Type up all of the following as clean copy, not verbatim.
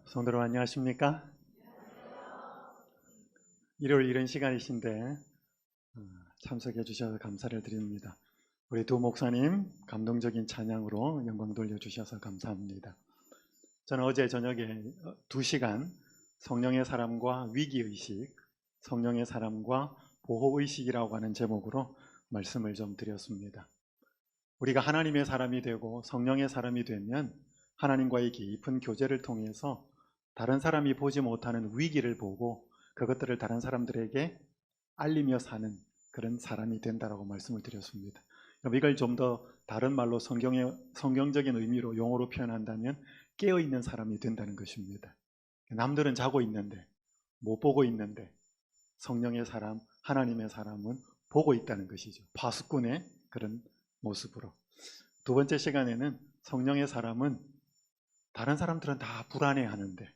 성도로 안녕하십니까? 일요일 이런 시간이신데 참석해 주셔서 감사를 드립니다. 우리 두 목사님 감동적인 찬양으로 영광 돌려주셔서 감사합니다. 저는 어제 저녁에 2시간 성령의 사람과 위기의식, 성령의 사람과 보호의식이라고 하는 제목으로 말씀을 좀 드렸습니다. 우리가 하나님의 사람이 되고 성령의 사람이 되면 하나님과의 깊은 교제를 통해서 다른 사람이 보지 못하는 위기를 보고 그것들을 다른 사람들에게 알리며 사는 그런 사람이 된다라고 말씀을 드렸습니다. 이걸 좀 더 다른 말로 성경적인 의미로 용어로 표현한다면 깨어있는 사람이 된다는 것입니다. 남들은 자고 있는데 못 보고 있는데 성령의 사람, 하나님의 사람은 보고 있다는 것이죠. 파수꾼의 그런 모습으로. 두 번째 시간에는 성령의 사람은 다른 사람들은 다 불안해하는데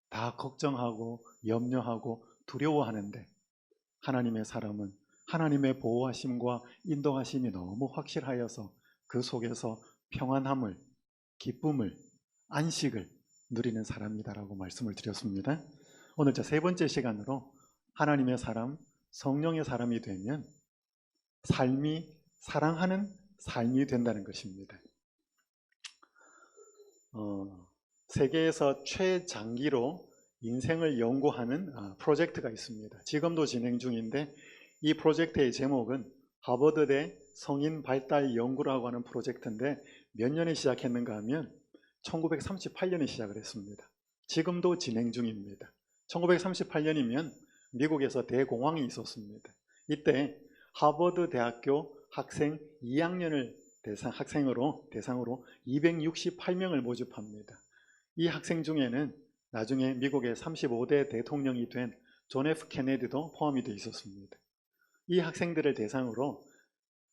다 걱정하고 염려하고 두려워하는데 하나님의 사람은 하나님의 보호하심과 인도하심이 너무 확실하여서 그 속에서 평안함을, 기쁨을, 안식을 누리는 사람이다라고 말씀을 드렸습니다. 오늘 세 번째 시간으로 하나님의 사람, 성령의 사람이 되면 삶이 사랑하는 삶이 된다는 것입니다. 세계에서 최장기로 인생을 연구하는 프로젝트가 있습니다. 지금도 진행 중인데 이 프로젝트의 제목은 하버드대 성인 발달 연구라고 하는 프로젝트인데 몇 년에 시작했는가 하면 1938년에 시작을 했습니다. 지금도 진행 중입니다. 1938년이면 미국에서 대공황이 있었습니다. 이때 하버드 대학교 학생 2학년을 대상으로 268명을 모집합니다. 이 학생 중에는 나중에 미국의 35대 대통령이 된 존 F 케네디도 포함이 되어 있었습니다. 이 학생들을 대상으로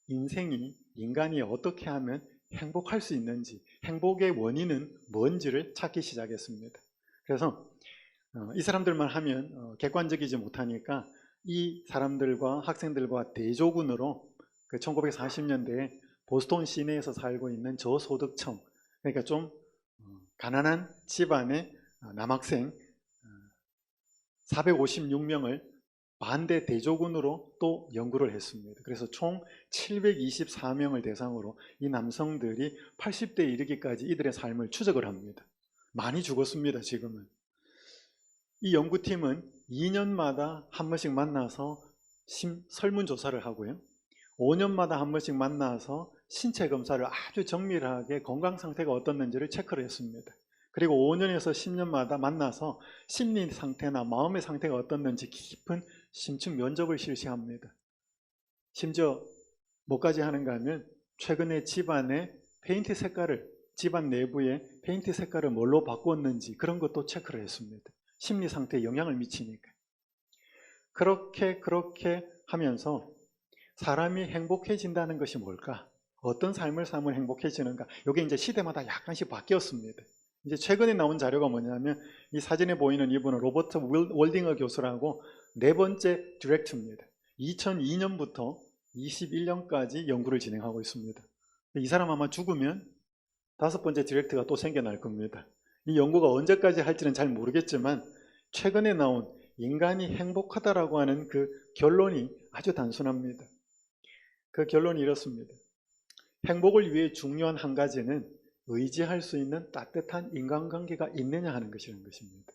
인간이 어떻게 하면 행복할 수 있는지, 행복의 원인은 뭔지를 찾기 시작했습니다. 그래서 이 사람들만 하면 객관적이지 못하니까 이 사람들과 학생들과 대조군으로 1940년대에 보스턴 시내에서 살고 있는 저소득층, 그러니까 좀 가난한 집안의 남학생 456명을 반대 대조군으로 또 연구를 했습니다. 그래서 총 724명을 대상으로 이 남성들이 80대에 이르기까지 이들의 삶을 추적을 합니다. 많이 죽었습니다. 지금은. 이 연구팀은 2년마다 한 번씩 만나서 설문조사를 하고요. 5년마다 한 번씩 만나서 신체 검사를 아주 정밀하게 건강 상태가 어떻는지를 체크를 했습니다. 그리고 5년에서 10년마다 만나서 심리 상태나 마음의 상태가 어떻는지 깊은 심층 면접을 실시합니다. 심지어 뭐까지 하는가 하면 최근에 집안의 페인트 색깔을, 집안 내부의 페인트 색깔을 뭘로 바꿨는지 그런 것도 체크를 했습니다. 심리 상태에 영향을 미치니까. 그렇게 하면서 사람이 행복해진다는 것이 뭘까? 어떤 삶을 살면 행복해지는가? 이게 이제 시대마다 약간씩 바뀌었습니다. 이제 최근에 나온 자료가 뭐냐면 이 사진에 보이는 이분은 로버트 월딩어 교수라고 네 번째 디렉터입니다. 2002년부터 21년까지 연구를 진행하고 있습니다. 이 사람 아마 죽으면 다섯 번째 디렉터가 또 생겨날 겁니다. 이 연구가 언제까지 할지는 잘 모르겠지만 최근에 나온 인간이 행복하다라고 하는 그 결론이 아주 단순합니다. 그 결론이 이렇습니다. 행복을 위해 중요한 한 가지는 의지할 수 있는 따뜻한 인간관계가 있느냐 하는 것이라는 것입니다.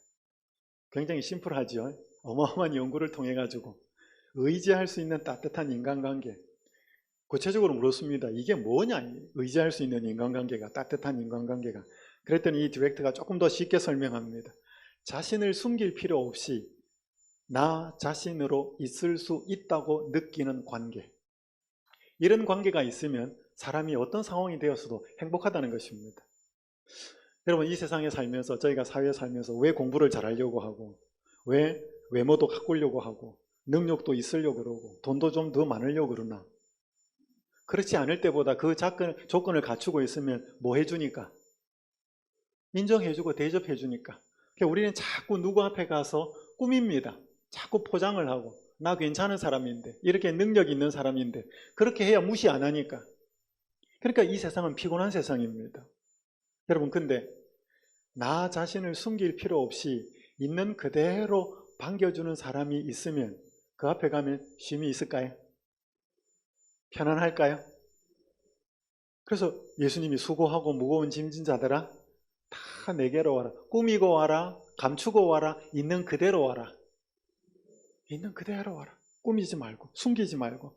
굉장히 심플하죠. 어마어마한 연구를 통해 가지고 의지할 수 있는 따뜻한 인간관계. 구체적으로 물었습니다. 이게 뭐냐? 의지할 수 있는 인간관계가, 따뜻한 인간관계가. 그랬더니 이 디렉터가 조금 더 쉽게 설명합니다. 자신을 숨길 필요 없이 나 자신으로 있을 수 있다고 느끼는 관계. 이런 관계가 있으면 사람이 어떤 상황이 되었어도 행복하다는 것입니다. 여러분, 이 세상에 살면서, 저희가 사회에 살면서 왜 공부를 잘하려고 하고, 왜 외모도 가꾸려고 하고, 능력도 있으려고 그러고, 돈도 좀 더 많으려고 그러나? 그렇지 않을 때보다 그 조건을 갖추고 있으면 뭐 해주니까? 인정해주고 대접해주니까. 그러니까 우리는 자꾸 누구 앞에 가서 꾸밉니다. 자꾸 포장을 하고, 나 괜찮은 사람인데, 이렇게 능력 있는 사람인데, 그렇게 해야 무시 안 하니까. 그러니까 이 세상은 피곤한 세상입니다. 여러분, 근데 나 자신을 숨길 필요 없이 있는 그대로 반겨주는 사람이 있으면 그 앞에 가면 쉼이 있을까요? 편안할까요? 그래서 예수님이 수고하고 무거운 짐진 자들아 다 내게로 와라. 꾸미고 와라. 감추고 와라. 있는 그대로 와라. 있는 그대로 와라. 꾸미지 말고 숨기지 말고.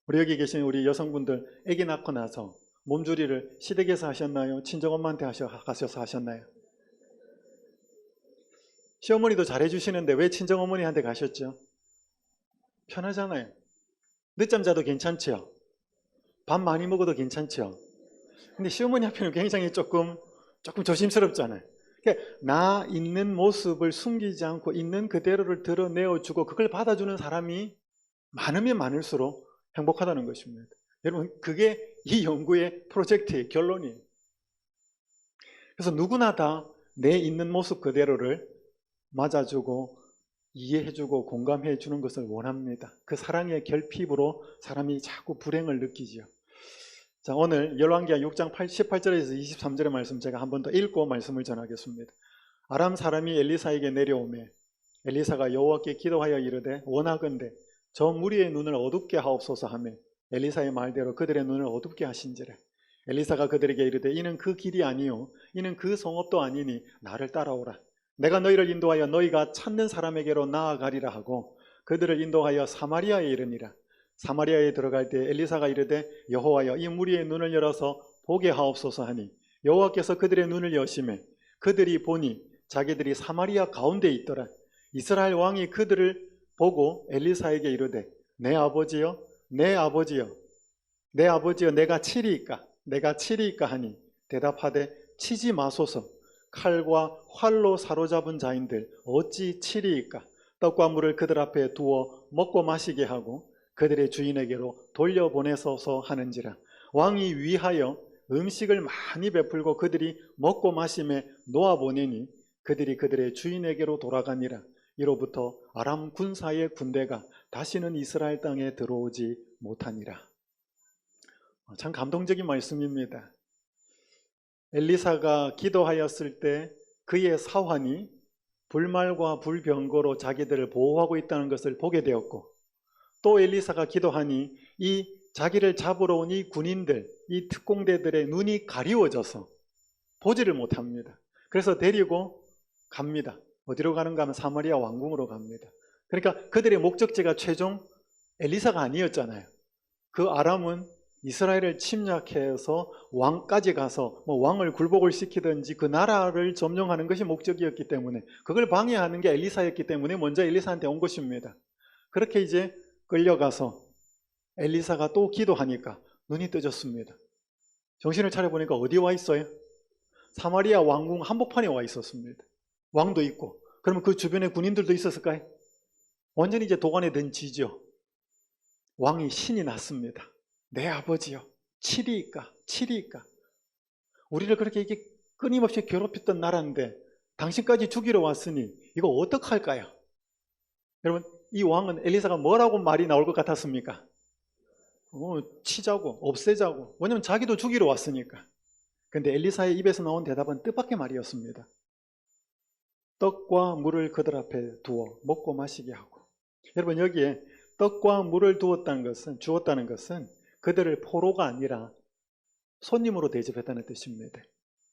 우리 여기 계신 우리 여성분들 아기 낳고 나서 몸조리를 시댁에서 하셨나요? 친정엄마한테 가셔서 하셨나요? 시어머니도 잘해주시는데 왜 친정어머니한테 가셨죠? 편하잖아요. 늦잠 자도 괜찮죠? 밥 많이 먹어도 괜찮죠? 근데 시어머니 앞에는 굉장히 조금 조심스럽잖아요. 그러니까 나 있는 모습을 숨기지 않고 있는 그대로를 드러내어주고 그걸 받아주는 사람이 많으면 많을수록 행복하다는 것입니다. 여러분, 그게 이 연구의 프로젝트의 결론이에요. 그래서 누구나 다 내 있는 모습 그대로를 맞아주고 이해해주고 공감해주는 것을 원합니다. 그 사랑의 결핍으로 사람이 자꾸 불행을 느끼죠. 자, 오늘 열왕기하 6장 18절에서 23절의 말씀 제가 한 번 더 읽고 말씀을 전하겠습니다. 아람 사람이 엘리사에게 내려오매 엘리사가 여호와께 기도하여 이르되 원하건대 저 무리의 눈을 어둡게 하옵소서 하며 엘리사의 말대로 그들의 눈을 어둡게 하신지라. 엘리사가 그들에게 이르되 이는 그 길이 아니요 이는 그 성읍도 아니니 나를 따라오라. 내가 너희를 인도하여 너희가 찾는 사람에게로 나아가리라 하고 그들을 인도하여 사마리아에 이르니라. 사마리아에 들어갈 때 엘리사가 이르되 여호와여 이 무리의 눈을 열어서 보게 하옵소서 하니 여호와께서 그들의 눈을 여시매 그들이 보니 자기들이 사마리아 가운데 있더라. 이스라엘 왕이 그들을 보고 엘리사에게 이르되 내 아버지여 내 아버지여 내 아버지여 내가 치리이까 하니 대답하되 치지 마소서. 칼과 활로 사로잡은 자인들 어찌 치리이까. 떡과 물을 그들 앞에 두어 먹고 마시게 하고 그들의 주인에게로 돌려보내소서 하는지라. 왕이 위하여 음식을 많이 베풀고 그들이 먹고 마심에 놓아보내니 그들이 그들의 주인에게로 돌아가니라. 이로부터 아람 군사의 군대가 다시는 이스라엘 땅에 들어오지 못하니라. 참 감동적인 말씀입니다. 엘리사가 기도하였을 때 그의 사환이 불말과 불병거로 자기들을 보호하고 있다는 것을 보게 되었고 또 엘리사가 기도하니 이 자기를 잡으러 온 이 군인들, 이 특공대들의 눈이 가리워져서 보지를 못합니다. 그래서 데리고 갑니다. 어디로 가는가 하면 사마리아 왕궁으로 갑니다. 그러니까 그들의 목적지가 최종 엘리사가 아니었잖아요. 그 아람은 이스라엘을 침략해서 왕까지 가서 왕을 굴복을 시키든지 그 나라를 점령하는 것이 목적이었기 때문에 그걸 방해하는 게 엘리사였기 때문에 먼저 엘리사한테 온 것입니다. 그렇게 이제 끌려가서 엘리사가 또 기도하니까 눈이 뜨졌습니다. 정신을 차려보니까 어디 와 있어요? 사마리아 왕궁 한복판에 와 있었습니다. 왕도 있고 그러면 그 주변에 군인들도 있었을까요? 완전히 이제 도관에 든 지죠. 왕이 신이 났습니다. 내 아버지요 치리이까. 우리를 그렇게 이게 끊임없이 괴롭혔던 나라인데 당신까지 죽이러 왔으니 이거 어떡할까요? 여러분, 이 왕은 엘리사가 뭐라고 말이 나올 것 같았습니까? 치자고 없애자고. 왜냐면 자기도 죽이러 왔으니까. 근데 엘리사의 입에서 나온 대답은 뜻밖의 말이었습니다. 떡과 물을 그들 앞에 두어 먹고 마시게 하고. 여러분, 여기에 떡과 물을 주었다는 것은 그들을 포로가 아니라 손님으로 대접했다는 뜻입니다.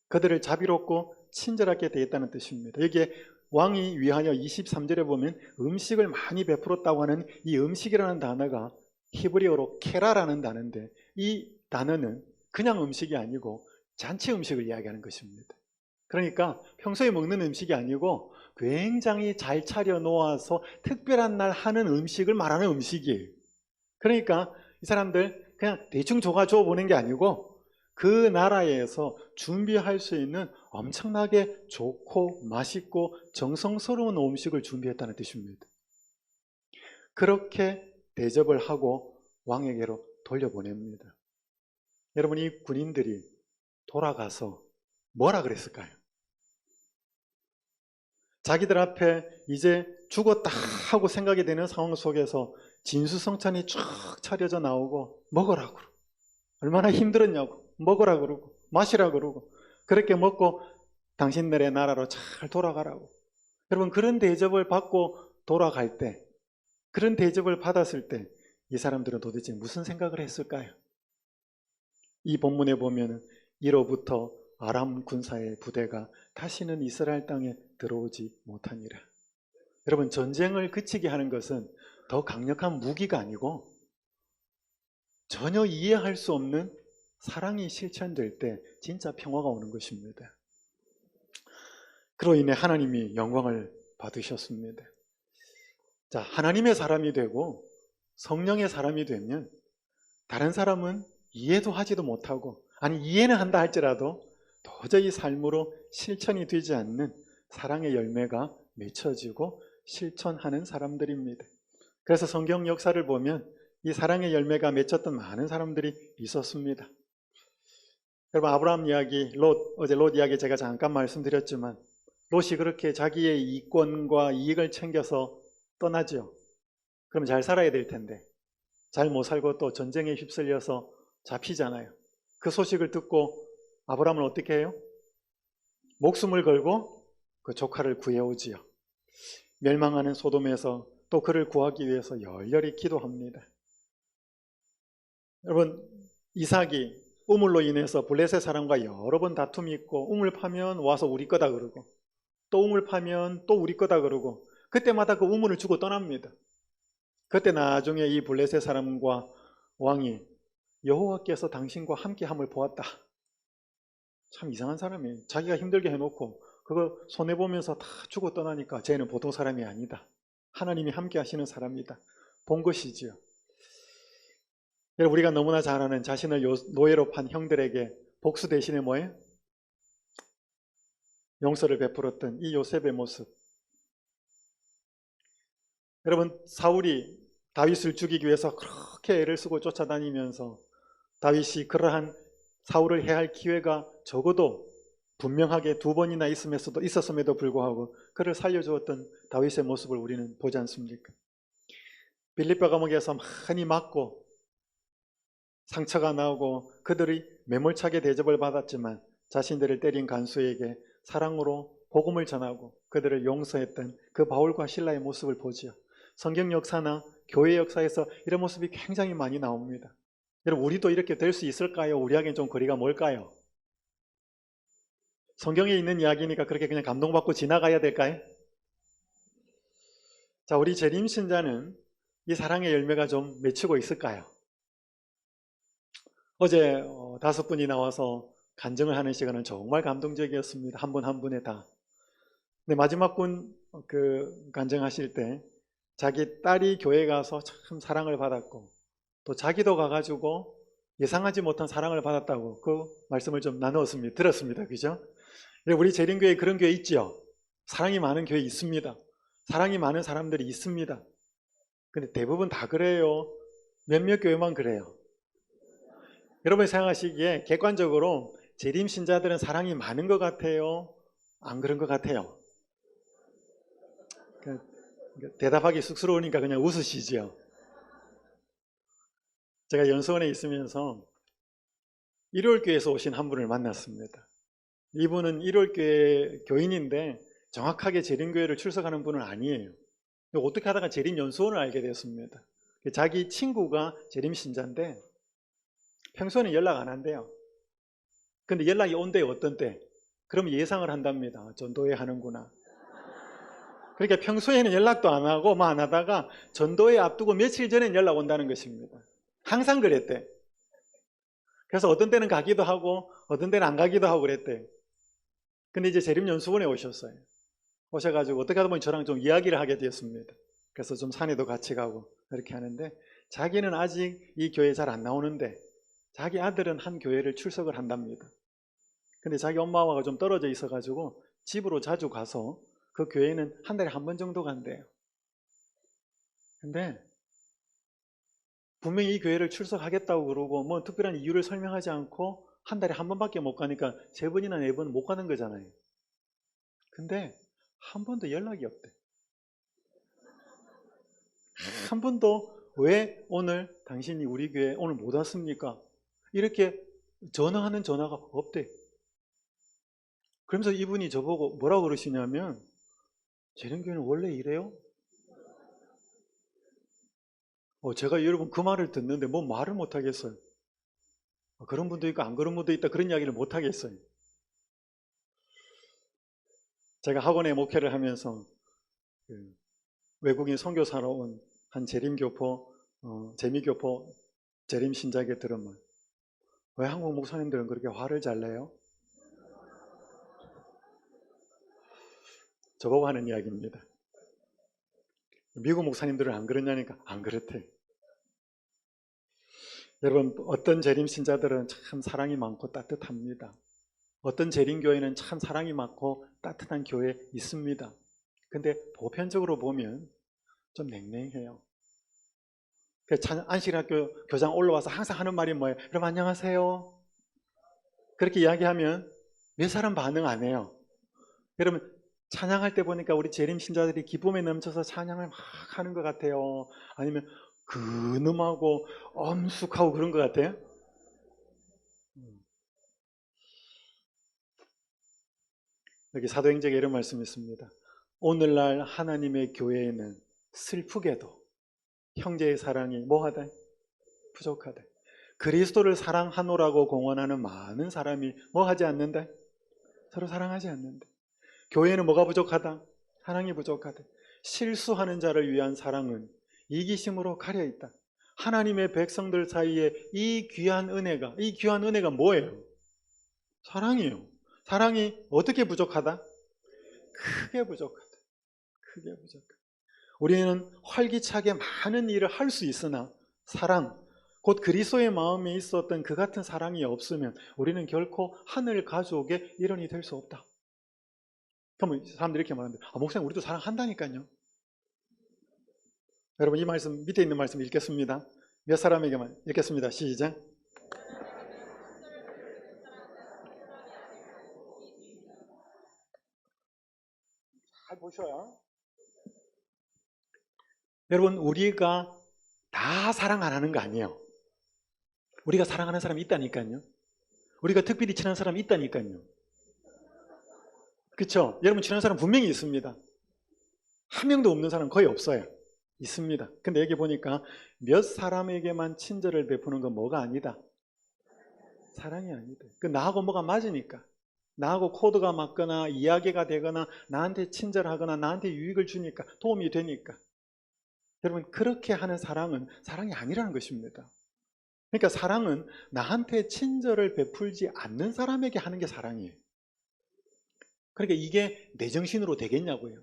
그들을 자비롭고 친절하게 대했다는 뜻입니다. 여기에 왕이 위하여 23절에 보면 음식을 많이 베풀었다고 하는 이 음식이라는 단어가 히브리어로 케라라는 단어인데 이 단어는 그냥 음식이 아니고 잔치 음식을 이야기하는 것입니다. 그러니까 평소에 먹는 음식이 아니고 굉장히 잘 차려 놓아서 특별한 날 하는 음식을 말하는 음식이에요. 그러니까 이 사람들 그냥 대충 줘가 보는 게 아니고 그 나라에서 준비할 수 있는 엄청나게 좋고 맛있고 정성스러운 음식을 준비했다는 뜻입니다. 그렇게 대접을 하고 왕에게로 돌려보냅니다. 여러분, 이 군인들이 돌아가서 뭐라 그랬을까요? 자기들 앞에 이제 죽었다 하고 생각이 되는 상황 속에서 진수성찬이 쫙 차려져 나오고 먹으라고 얼마나 힘들었냐고 먹으라 그러고 마시라 그러고 그렇게 먹고 당신들의 나라로 잘 돌아가라고. 여러분, 그런 대접을 받고 돌아갈 때, 그런 대접을 받았을 때 이 사람들은 도대체 무슨 생각을 했을까요? 이 본문에 보면 이로부터 아람 군사의 부대가 다시는 이스라엘 땅에 들어오지 못하니라. 여러분, 전쟁을 그치게 하는 것은 더 강력한 무기가 아니고 전혀 이해할 수 없는 사랑이 실천될 때 진짜 평화가 오는 것입니다. 그로 인해 하나님이 영광을 받으셨습니다. 자, 하나님의 사람이 되고 성령의 사람이 되면 다른 사람은 이해도 하지도 못하고, 아니 이해는 한다 할지라도 도저히 삶으로 실천이 되지 않는 사랑의 열매가 맺혀지고 실천하는 사람들입니다. 그래서 성경 역사를 보면 이 사랑의 열매가 맺혔던 많은 사람들이 있었습니다. 여러분, 아브라함 이야기, 어제 롯 이야기 제가 잠깐 말씀드렸지만 롯이 그렇게 자기의 이권과 이익을 챙겨서 떠나죠. 그럼 잘 살아야 될 텐데 잘 못 살고 또 전쟁에 휩쓸려서 잡히잖아요. 그 소식을 듣고 아브라함은 어떻게 해요? 목숨을 걸고 그 조카를 구해오지요. 멸망하는 소돔에서 또 그를 구하기 위해서 열렬히 기도합니다. 여러분, 이삭이 우물로 인해서 블레셋 사람과 여러 번 다툼이 있고, 우물 파면 와서 우리 거다 그러고, 또 우물 파면 또 우리 거다 그러고, 그때마다 그 우물을 주고 떠납니다. 그때 나중에 이 블레셋 사람과 왕이 여호와께서 당신과 함께함을 보았다. 참 이상한 사람이에요. 자기가 힘들게 해놓고 그거 손해보면서 다 주고 떠나니까 쟤는 보통 사람이 아니다. 하나님이 함께 하시는 사람이다. 본 것이지요. 우리가 너무나 잘 아는 자신을 노예로 판 형들에게 복수 대신에 뭐예요? 용서를 베풀었던 이 요셉의 모습. 여러분, 사울이 다윗을 죽이기 위해서 그렇게 애를 쓰고 쫓아다니면서 다윗이 그러한 사울을 해할 기회가 적어도 분명하게 2번이나 있었음에도 불구하고 그를 살려주었던 다윗의 모습을 우리는 보지 않습니까? 빌립보 감옥에서 많이 맞고 상처가 나오고 그들이 매몰차게 대접을 받았지만 자신들을 때린 간수에게 사랑으로 복음을 전하고 그들을 용서했던 그 바울과 실라의 모습을 보지요. 성경 역사나 교회 역사에서 이런 모습이 굉장히 많이 나옵니다. 여러분, 우리도 이렇게 될 수 있을까요? 우리에겐 좀 거리가 멀까요? 성경에 있는 이야기니까 그렇게 그냥 감동받고 지나가야 될까요? 자, 우리 재림신자는 이 사랑의 열매가 좀 맺히고 있을까요? 어제 5분이 나와서 간증을 하는 시간은 정말 감동적이었습니다. 한 분 한 분에 다. 근데 마지막 분 간증하실 때 자기 딸이 교회 가서 참 사랑을 받았고 또 자기도 가가지고 예상하지 못한 사랑을 받았다고 그 말씀을 좀 나누었습니다. 들었습니다. 그죠? 우리 재림교회 그런 교회 있죠? 사랑이 많은 교회 있습니다. 사랑이 많은 사람들이 있습니다. 근데 대부분 다 그래요? 몇몇 교회만 그래요? 여러분이 생각하시기에 객관적으로 재림신자들은 사랑이 많은 것 같아요? 안 그런 것 같아요? 대답하기 쑥스러우니까 그냥 웃으시죠. 제가 연수원에 있으면서 일월교회에서 오신 한 분을 만났습니다. 이분은 일월교회 교인인데 정확하게 재림교회를 출석하는 분은 아니에요. 어떻게 하다가 재림연수원을 알게 됐습니다. 자기 친구가 재림신자인데 평소에는 연락 안 한대요. 근데 연락이 온대요. 어떤 때? 그럼 예상을 한답니다. 전도회 하는구나. 그러니까 평소에는 연락도 안 하고 안 하다가 전도회 앞두고 며칠 전엔 연락 온다는 것입니다. 항상 그랬대. 그래서 어떤 때는 가기도 하고 어떤 때는 안 가기도 하고 그랬대. 근데 이제 재림연수원에 오셨어요. 오셔가지고 어떻게 하다 보니 저랑 좀 이야기를 하게 되었습니다. 그래서 좀 산에도 같이 가고 이렇게 하는데 자기는 아직 이 교회 잘 안 나오는데 자기 아들은 한 교회를 출석을 한답니다. 근데 자기 엄마와 좀 떨어져 있어가지고 집으로 자주 가서 그 교회는 한 달에 한 번 정도 간대요. 근데 분명히 이 교회를 출석하겠다고 그러고 뭐 특별한 이유를 설명하지 않고 한 달에 한 번밖에 못 가니까 3번이나 4번 못 가는 거잖아요. 근데 한 번도 연락이 없대. 한 번도 왜 오늘 당신이 우리 교회 오늘 못 왔습니까? 이렇게 전화하는 전화가 없대. 그러면서 이분이 저보고 뭐라고 그러시냐면, 재림교회는 원래 이래요? 제가 여러분 그 말을 듣는데 뭐 말을 못 하겠어요. 그런 분도 있고 안 그런 분도 있다, 그런 이야기를 못 하겠어요. 제가 학원에 목회를 하면서 외국인 선교사로 온 한 재림교포, 재미교포 재림신자에게 들은 말, 왜 한국 목사님들은 그렇게 화를 잘 내요? 저보고 하는 이야기입니다. 미국 목사님들은 안 그러냐니까 안 그렇대. 여러분, 어떤 재림신자들은 참 사랑이 많고 따뜻합니다. 어떤 재림교회는 참 사랑이 많고 따뜻한 교회 있습니다. 근데 보편적으로 보면 좀 냉랭해요. 안식일학교 교장 올라와서 항상 하는 말이 뭐예요? 여러분 안녕하세요. 그렇게 이야기하면 몇 사람 반응 안 해요. 여러분 찬양할 때 보니까 우리 재림 신자들이 기쁨에 넘쳐서 찬양을 막 하는 것 같아요. 아니면 근엄하고 엄숙하고 그런 것 같아요. 여기 사도행전에 이런 말씀이 있습니다. 오늘날 하나님의 교회에는 슬프게도 형제의 사랑이 뭐하다? 부족하다. 그리스도를 사랑하노라고 공언하는 많은 사람이 뭐하지 않는다? 서로 사랑하지 않는다. 교회는 뭐가 부족하다? 사랑이 부족하다. 실수하는 자를 위한 사랑은 이기심으로 가려있다. 하나님의 백성들 사이에 이 귀한 은혜가 뭐예요? 사랑이에요. 사랑이 어떻게 부족하다? 크게 부족하다. 크게 부족하다. 우리는 활기차게 많은 일을 할 수 있으나 사랑, 곧 그리스도의 마음에 있었던 그 같은 사랑이 없으면 우리는 결코 하늘 가족의 일원이 될 수 없다. 그러면 사람들이 이렇게 말하는데, 목사님 우리도 사랑한다니까요. 여러분 이 말씀, 밑에 있는 말씀 읽겠습니다. 몇 사람에게만 읽겠습니다. 시작. 잘 보셔요. 여러분 우리가 다 사랑 안 하는 거 아니에요. 우리가 사랑하는 사람이 있다니까요. 우리가 특별히 친한 사람이 있다니까요. 그렇죠? 여러분 친한 사람 분명히 있습니다. 한 명도 없는 사람 거의 없어요. 있습니다. 근데 여기 보니까 몇 사람에게만 친절을 베푸는 건 뭐가 아니다? 사랑이 아니다. 그 나하고 뭐가 맞으니까. 나하고 코드가 맞거나 이야기가 되거나 나한테 친절하거나 나한테 유익을 주니까, 도움이 되니까. 여러분 그렇게 하는 사랑은 사랑이 아니라는 것입니다. 그러니까 사랑은 나한테 친절을 베풀지 않는 사람에게 하는 게 사랑이에요. 그러니까 이게 내 정신으로 되겠냐고요.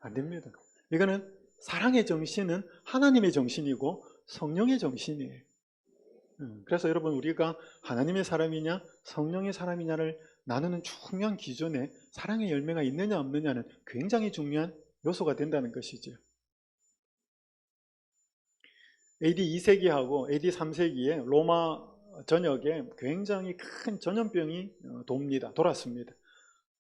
안 됩니다. 이거는 사랑의 정신은 하나님의 정신이고 성령의 정신이에요. 그래서 여러분 우리가 하나님의 사람이냐 성령의 사람이냐를 나누는 중요한 기준에 사랑의 열매가 있느냐 없느냐는 굉장히 중요한 요소가 된다는 것이죠. AD 2세기하고 AD 3세기에 로마 전역에 굉장히 큰 전염병이 돌았습니다.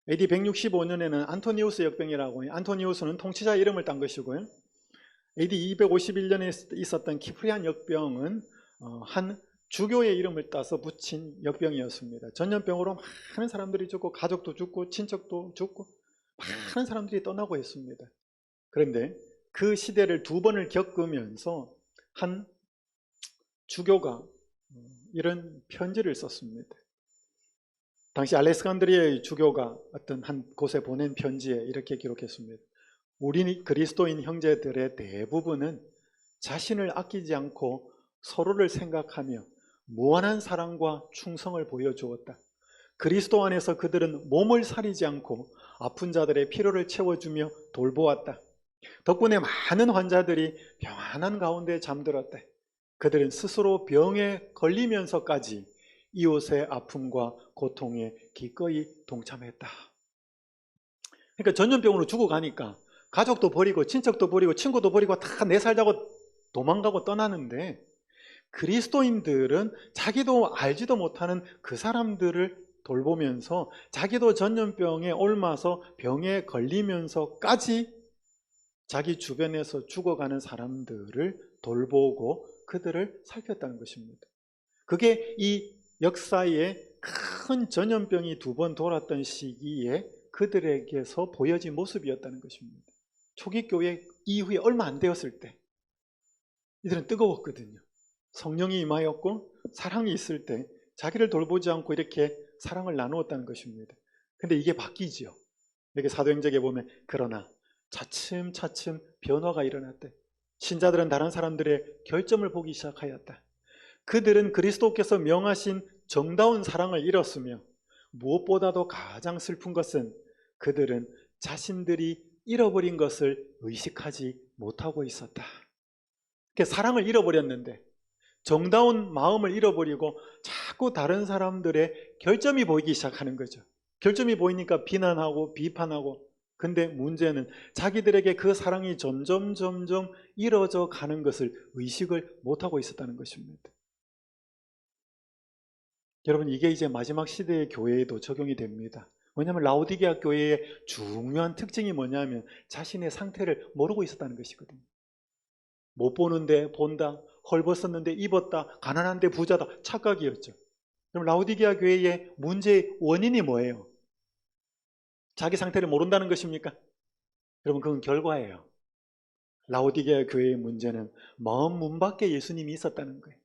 AD 165년에는 안토니우스 역병이라고, 안토니우스는 통치자 이름을 딴 것이고요. AD 251년에 있었던 키프리안 역병은 한 주교의 이름을 따서 붙인 역병이었습니다. 전염병으로 많은 사람들이 죽고 가족도 죽고 친척도 죽고 많은 사람들이 떠나고 했습니다. 그런데 그 시대를 두 번을 겪으면서 한 주교가 이런 편지를 썼습니다. 당시 알렉산드리아의 주교가 어떤 한 곳에 보낸 편지에 이렇게 기록했습니다. 우리 그리스도인 형제들의 대부분은 자신을 아끼지 않고 서로를 생각하며 무한한 사랑과 충성을 보여주었다. 그리스도 안에서 그들은 몸을 사리지 않고 아픈 자들의 필요를 채워주며 돌보았다. 덕분에 많은 환자들이 평안한 가운데 잠들었다. 그들은 스스로 병에 걸리면서까지 이웃의 아픔과 고통에 기꺼이 동참했다. 그러니까 전염병으로 죽어가니까 가족도 버리고 친척도 버리고 친구도 버리고 다 내 살자고 도망가고 떠나는데, 그리스도인들은 자기도 알지도 못하는 그 사람들을 돌보면서 자기도 전염병에 옮아서 병에 걸리면서까지 자기 주변에서 죽어가는 사람들을 돌보고 그들을 살폈다는 것입니다. 그게 이 역사의 큰 전염병이 2번 돌았던 시기에 그들에게서 보여진 모습이었다는 것입니다. 초기 교회 이후에 얼마 안 되었을 때 이들은 뜨거웠거든요. 성령이 임하였고 사랑이 있을 때 자기를 돌보지 않고 이렇게 사랑을 나누었다는 것입니다. 근데 이게 바뀌지요. 여기 사도행전에 보면 그러나 차츰차츰 변화가 일어났대. 신자들은 다른 사람들의 결점을 보기 시작하였다. 그들은 그리스도께서 명하신 정다운 사랑을 잃었으며 무엇보다도 가장 슬픈 것은 그들은 자신들이 잃어버린 것을 의식하지 못하고 있었다. 그러니까 사랑을 잃어버렸는데 정다운 마음을 잃어버리고 자꾸 다른 사람들의 결점이 보이기 시작하는 거죠. 결점이 보이니까 비난하고 비판하고. 근데 문제는 자기들에게 그 사랑이 점점 잃어져 가는 것을 의식을 못하고 있었다는 것입니다. 여러분, 이게 이제 마지막 시대의 교회에도 적용이 됩니다. 왜냐하면 라오디게아 교회의 중요한 특징이 뭐냐면 자신의 상태를 모르고 있었다는 것이거든요. 못 보는데 본다, 헐벗었는데 입었다, 가난한데 부자다, 착각이었죠. 그럼 라오디게아 교회의 문제의 원인이 뭐예요? 자기 상태를 모른다는 것입니까? 여러분, 그건 결과예요. 라오디게아 교회의 문제는 마음 문 밖에 예수님이 있었다는 거예요.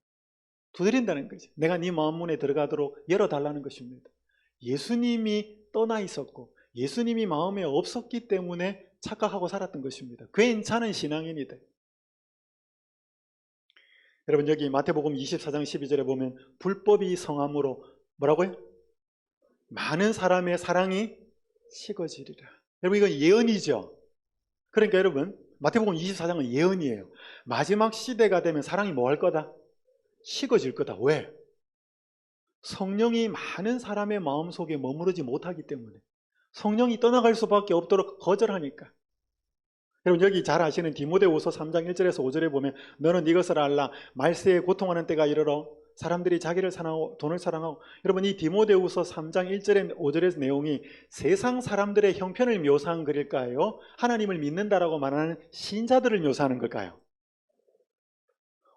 두드린다는 거죠. 내가 네 마음 문에 들어가도록 열어달라는 것입니다. 예수님이 떠나 있었고 예수님이 마음에 없었기 때문에 착각하고 살았던 것입니다. 괜찮은 신앙인이다. 여러분, 여기 마태복음 24장 12절에 보면 불법이 성함으로 뭐라고요? 많은 사람의 사랑이 식어지리라. 여러분, 이건 예언이죠. 그러니까 여러분, 마태복음 24장은 예언이에요. 마지막 시대가 되면 사랑이 뭐 할 거다? 식어질 거다. 왜? 성령이 많은 사람의 마음속에 머무르지 못하기 때문에. 성령이 떠나갈 수밖에 없도록 거절하니까. 여러분, 여기 잘 아시는 디모데후서 3장 1절에서 5절에 보면 너는 이것을 알라. 말세에 고통하는 때가 이르러 사람들이 자기를 사랑하고 돈을 사랑하고. 여러분, 이 디모데후서 3장 1절에 5절의 내용이 세상 사람들의 형편을 묘사한 글일까요? 하나님을 믿는다라고 말하는 신자들을 묘사하는 걸까요?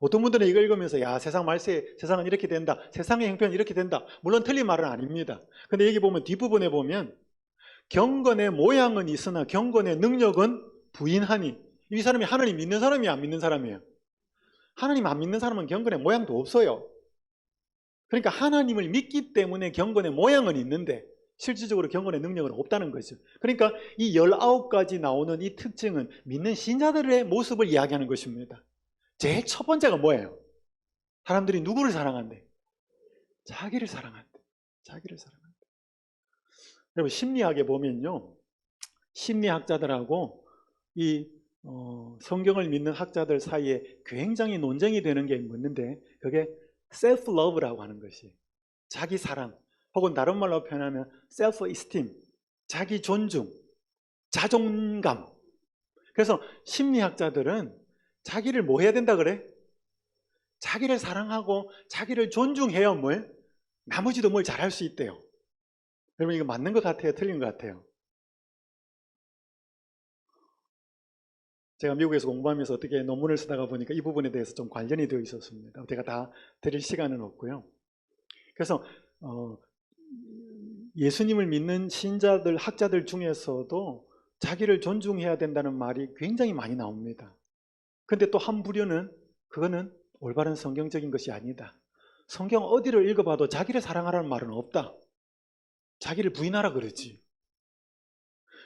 어떤 분들은 이걸 읽으면서 야, 세상 말세, 세상은 이렇게 된다, 세상의 형편은 이렇게 된다. 물론 틀린 말은 아닙니다. 근데 여기 보면 뒷부분에 보면 경건의 모양은 있으나 경건의 능력은 부인하니. 이 사람이 하나님 믿는 사람이야, 안 믿는 사람이에요? 하나님 안 믿는 사람은 경건의 모양도 없어요. 그러니까 하나님을 믿기 때문에 경건의 모양은 있는데 실질적으로 경건의 능력은 없다는 거죠. 그러니까 이 19가지 나오는 이 특징은 믿는 신자들의 모습을 이야기하는 것입니다. 제일 첫 번째가 뭐예요? 사람들이 누구를 사랑한대? 자기를 사랑한대. 자기를 사랑한대. 여러분, 심리학에 보면요, 심리학자들하고 이 성경을 믿는 학자들 사이에 굉장히 논쟁이 되는 게 있는데 그게 self love라고 하는 것이 자기 사랑, 혹은 다른 말로 표현하면 self esteem, 자기 존중, 자존감. 그래서 심리학자들은 자기를 뭐 해야 된다 그래? 자기를 사랑하고 자기를 존중해야 뭘? 나머지도 뭘 잘할 수 있대요. 여러분, 이거 맞는 것 같아요? 틀린 것 같아요? 제가 미국에서 공부하면서 어떻게 논문을 쓰다가 보니까 이 부분에 대해서 좀 관련이 되어 있었습니다. 제가 다 드릴 시간은 없고요. 그래서 예수님을 믿는 신자들, 학자들 중에서도 자기를 존중해야 된다는 말이 굉장히 많이 나옵니다. 근데 또 한 부류는 그거는 올바른 성경적인 것이 아니다. 성경 어디를 읽어봐도 자기를 사랑하라는 말은 없다. 자기를 부인하라 그러지.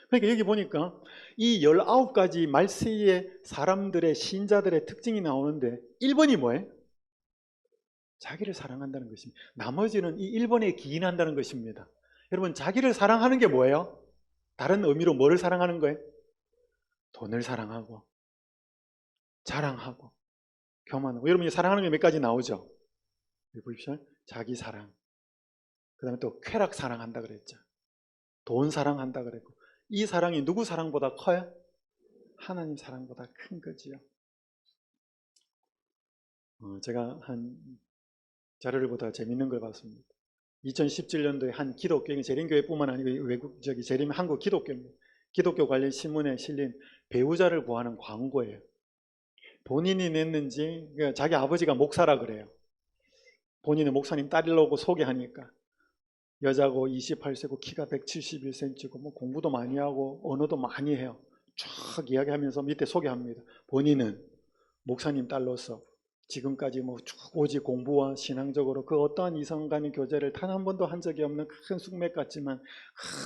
그러니까 여기 보니까 이 19가지 말세의 사람들의 신자들의 특징이 나오는데 1번이 뭐예요? 자기를 사랑한다는 것입니다. 나머지는 이 1번에 기인한다는 것입니다. 여러분, 자기를 사랑하는 게 뭐예요? 다른 의미로 뭐를 사랑하는 거예요? 돈을 사랑하고 자랑하고 교만하고. 여러분, 사랑하는 게 몇 가지 나오죠? 여기 보십시오. 자기 사랑, 그 다음에 또 쾌락 사랑한다 그랬죠. 돈 사랑한다 그랬고. 이 사랑이 누구 사랑보다 커요? 하나님 사랑보다 큰 거지요. 제가 한 자료를 보다가 재밌는 걸 봤습니다. 2017년도에 한 기독교, 재림교회뿐만 아니고 외국 재림 한국 기독교입니다. 기독교 관련 신문에 실린 배우자를 구하는 광고예요. 본인이 냈는지, 그러니까 자기 아버지가 목사라 그래요. 본인은 목사님 딸이라고 소개하니까 여자고 28세고 키가 171cm고 뭐 공부도 많이 하고 언어도 많이 해요. 쫙 이야기하면서 밑에 소개합니다. 본인은 목사님 딸로서 지금까지 뭐 쭉 오직 공부와 신앙적으로 그 어떠한 이성 간의 교제를 단 한 번도 한 적이 없는 큰 숙맥 같지만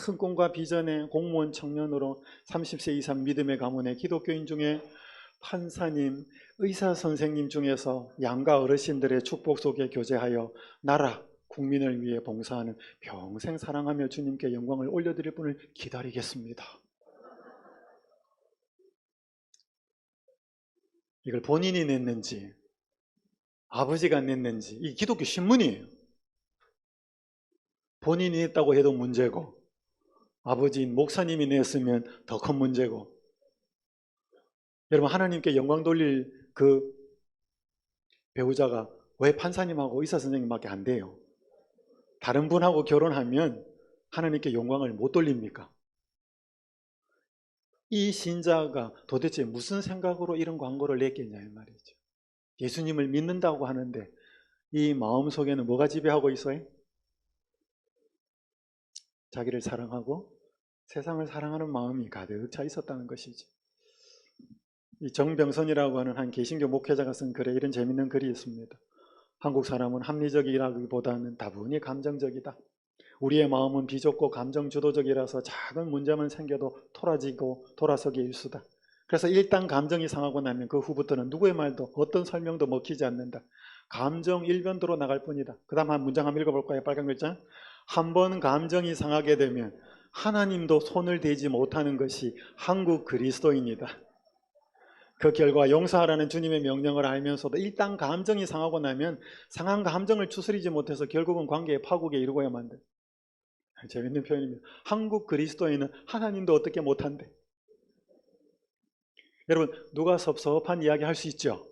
큰 꿈과 비전의 공무원 청년으로 30세 이상 믿음의 가문의 기독교인 중에 판사님, 의사 선생님 중에서 양가 어르신들의 축복 속에 교제하여 나라, 국민을 위해 봉사하는 평생 사랑하며 주님께 영광을 올려드릴 분을 기다리겠습니다. 이걸 본인이 냈는지 아버지가 냈는지, 이 기독교 신문이에요. 본인이 냈다고 해도 문제고 아버지인 목사님이 냈으면 더 큰 문제고. 여러분, 하나님께 영광 돌릴 그 배우자가 왜 판사님하고 의사 선생님밖에 안 돼요? 다른 분하고 결혼하면 하나님께 영광을 못 돌립니까? 이 신자가 도대체 무슨 생각으로 이런 광고를 냈겠냐 이 말이죠. 예수님을 믿는다고 하는데 이 마음속에는 뭐가 지배하고 있어요? 자기를 사랑하고 세상을 사랑하는 마음이 가득 차 있었다는 것이지. 이 정병선이라고 하는 한 개신교 목회자가 쓴 글에 이런 재밌는 글이 있습니다. 한국 사람은 합리적이라기보다는 다분히 감정적이다. 우리의 마음은 비좁고 감정주도적이라서 작은 문제만 생겨도 토라지고 돌아서기 일수다. 그래서 일단 감정이 상하고 나면 그 후부터는 누구의 말도 어떤 설명도 먹히지 않는다. 감정 일변도로 나갈 뿐이다. 그 다음 한 문장 한번 읽어볼까요? 빨간 글자. 한 번 감정이 상하게 되면 하나님도 손을 대지 못하는 것이 한국 그리스도인이다. 그 결과 용서하라는 주님의 명령을 알면서도 일단 감정이 상하고 나면 상한 감정을 추스리지 못해서 결국은 관계의 파국에 이르고야만 돼. 재밌는 표현입니다. 한국 그리스도인은 하나님도 어떻게 못한대. 여러분, 누가 섭섭한 이야기 할 수 있죠?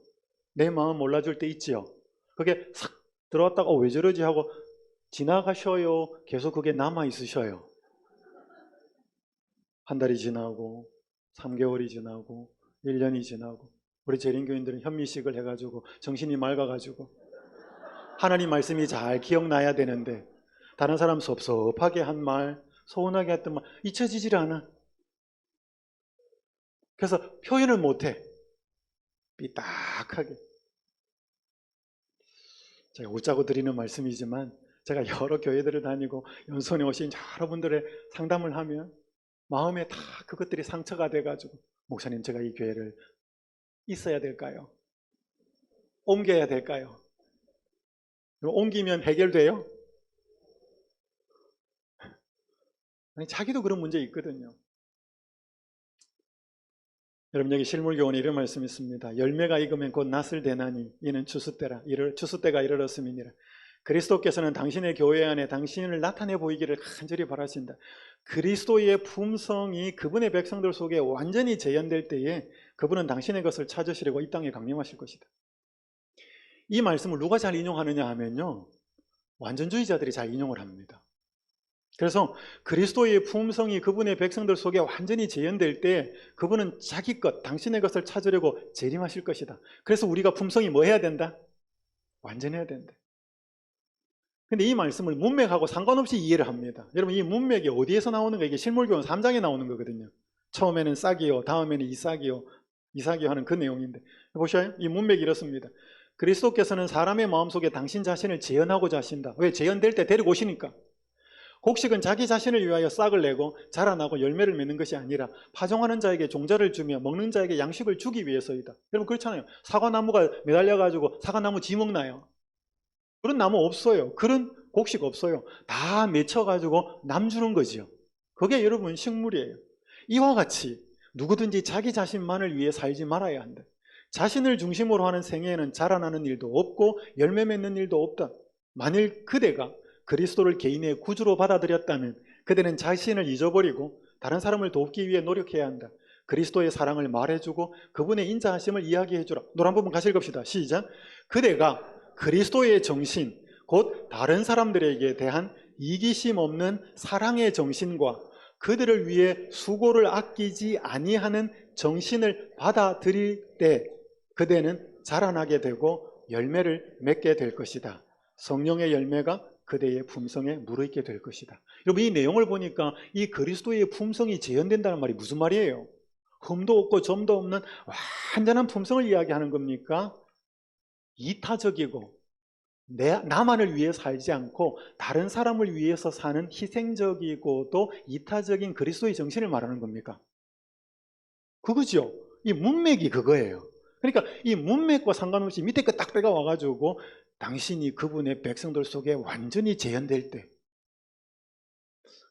내 마음 몰라줄 때 있지요? 그게 싹 들어왔다가 왜 저러지 하고 지나가셔요? 계속 그게 남아있으셔요. 한 달이 지나고 3개월이 지나고 1년이 지나고 우리 재림교인들은 현미식을 해가지고 정신이 맑아가지고 하나님 말씀이 잘 기억나야 되는데 다른 사람 섭섭하게 한 말, 서운하게 했던 말 잊혀지질 않아. 그래서 표현을 못해. 삐딱하게. 제가 웃자고 드리는 말씀이지만 제가 여러 교회들을 다니고 연수원에 오신 여러분들의 상담을 하면 마음에 다 그것들이 상처가 돼가지고 목사님, 제가 이 교회를 있어야 될까요? 옮겨야 될까요? 옮기면 해결돼요? 아니, 자기도 그런 문제 있거든요. 여러분, 여기 실물교훈에 이런 말씀이 있습니다. 열매가 익으면 곧 낫을 대나니 이는 추수때라. 추수때가 이르렀음이니라. 그리스도께서는 당신의 교회 안에 당신을 나타내 보이기를 간절히 바라신다. 그리스도의 품성이 그분의 백성들 속에 완전히 재현될 때에 그분은 당신의 것을 찾으시려고 이 땅에 강림하실 것이다. 이 말씀을 누가 잘 인용하느냐 하면요, 완전주의자들이 잘 인용을 합니다. 그래서 그리스도의 품성이 그분의 백성들 속에 완전히 재현될 때 그분은 자기 것, 당신의 것을 찾으려고 재림하실 것이다. 그래서 우리가 품성이 뭐 해야 된다? 완전해야 된다. 근데 이 말씀을 문맥하고 상관없이 이해를 합니다. 여러분, 이 문맥이 어디에서 나오는 거? 이게 실물교훈 3장에 나오는 거거든요. 처음에는 싹이요, 다음에는 이삭이요 하는 그 내용인데, 보셔요. 이 문맥이 이렇습니다. 그리스도께서는 사람의 마음속에 당신 자신을 재현하고자 하신다. 왜? 재현될 때 데리고 오시니까. 곡식은 자기 자신을 위하여 싹을 내고 자라나고 열매를 맺는 것이 아니라 파종하는 자에게 종자를 주며 먹는 자에게 양식을 주기 위해서이다. 여러분, 그렇잖아요. 사과나무가 매달려가지고 사과나무 지 먹나요? 그런 나무 없어요. 그런 곡식 없어요. 다 맺혀가지고 남 주는 거지요. 그게 여러분 식물이에요. 이와 같이 누구든지 자기 자신만을 위해 살지 말아야 한다. 자신을 중심으로 하는 생애에는 자라나는 일도 없고 열매 맺는 일도 없다. 만일 그대가 그리스도를 개인의 구주로 받아들였다면 그대는 자신을 잊어버리고 다른 사람을 돕기 위해 노력해야 한다. 그리스도의 사랑을 말해주고 그분의 인자하심을 이야기해주라. 노래 한 부분 같이 읽읍시다. 시작. 그대가 그리스도의 정신, 곧 다른 사람들에게 대한 이기심 없는 사랑의 정신과 그들을 위해 수고를 아끼지 아니하는 정신을 받아들일 때 그대는 자라나게 되고 열매를 맺게 될 것이다. 성령의 열매가 그대의 품성에 무르익게 될 것이다. 여러분, 이 내용을 보니까 이 그리스도의 품성이 재현된다는 말이 무슨 말이에요? 흠도 없고 점도 없는 완전한 품성을 이야기하는 겁니까? 이타적이고 나만을 위해 살지 않고 다른 사람을 위해서 사는 희생적이고도 이타적인 그리스도의 정신을 말하는 겁니까? 그거죠. 이 문맥이 그거예요. 그러니까 이 문맥과 상관없이 밑에 거 딱 빼가 와가지고 당신이 그분의 백성들 속에 완전히 재현될 때,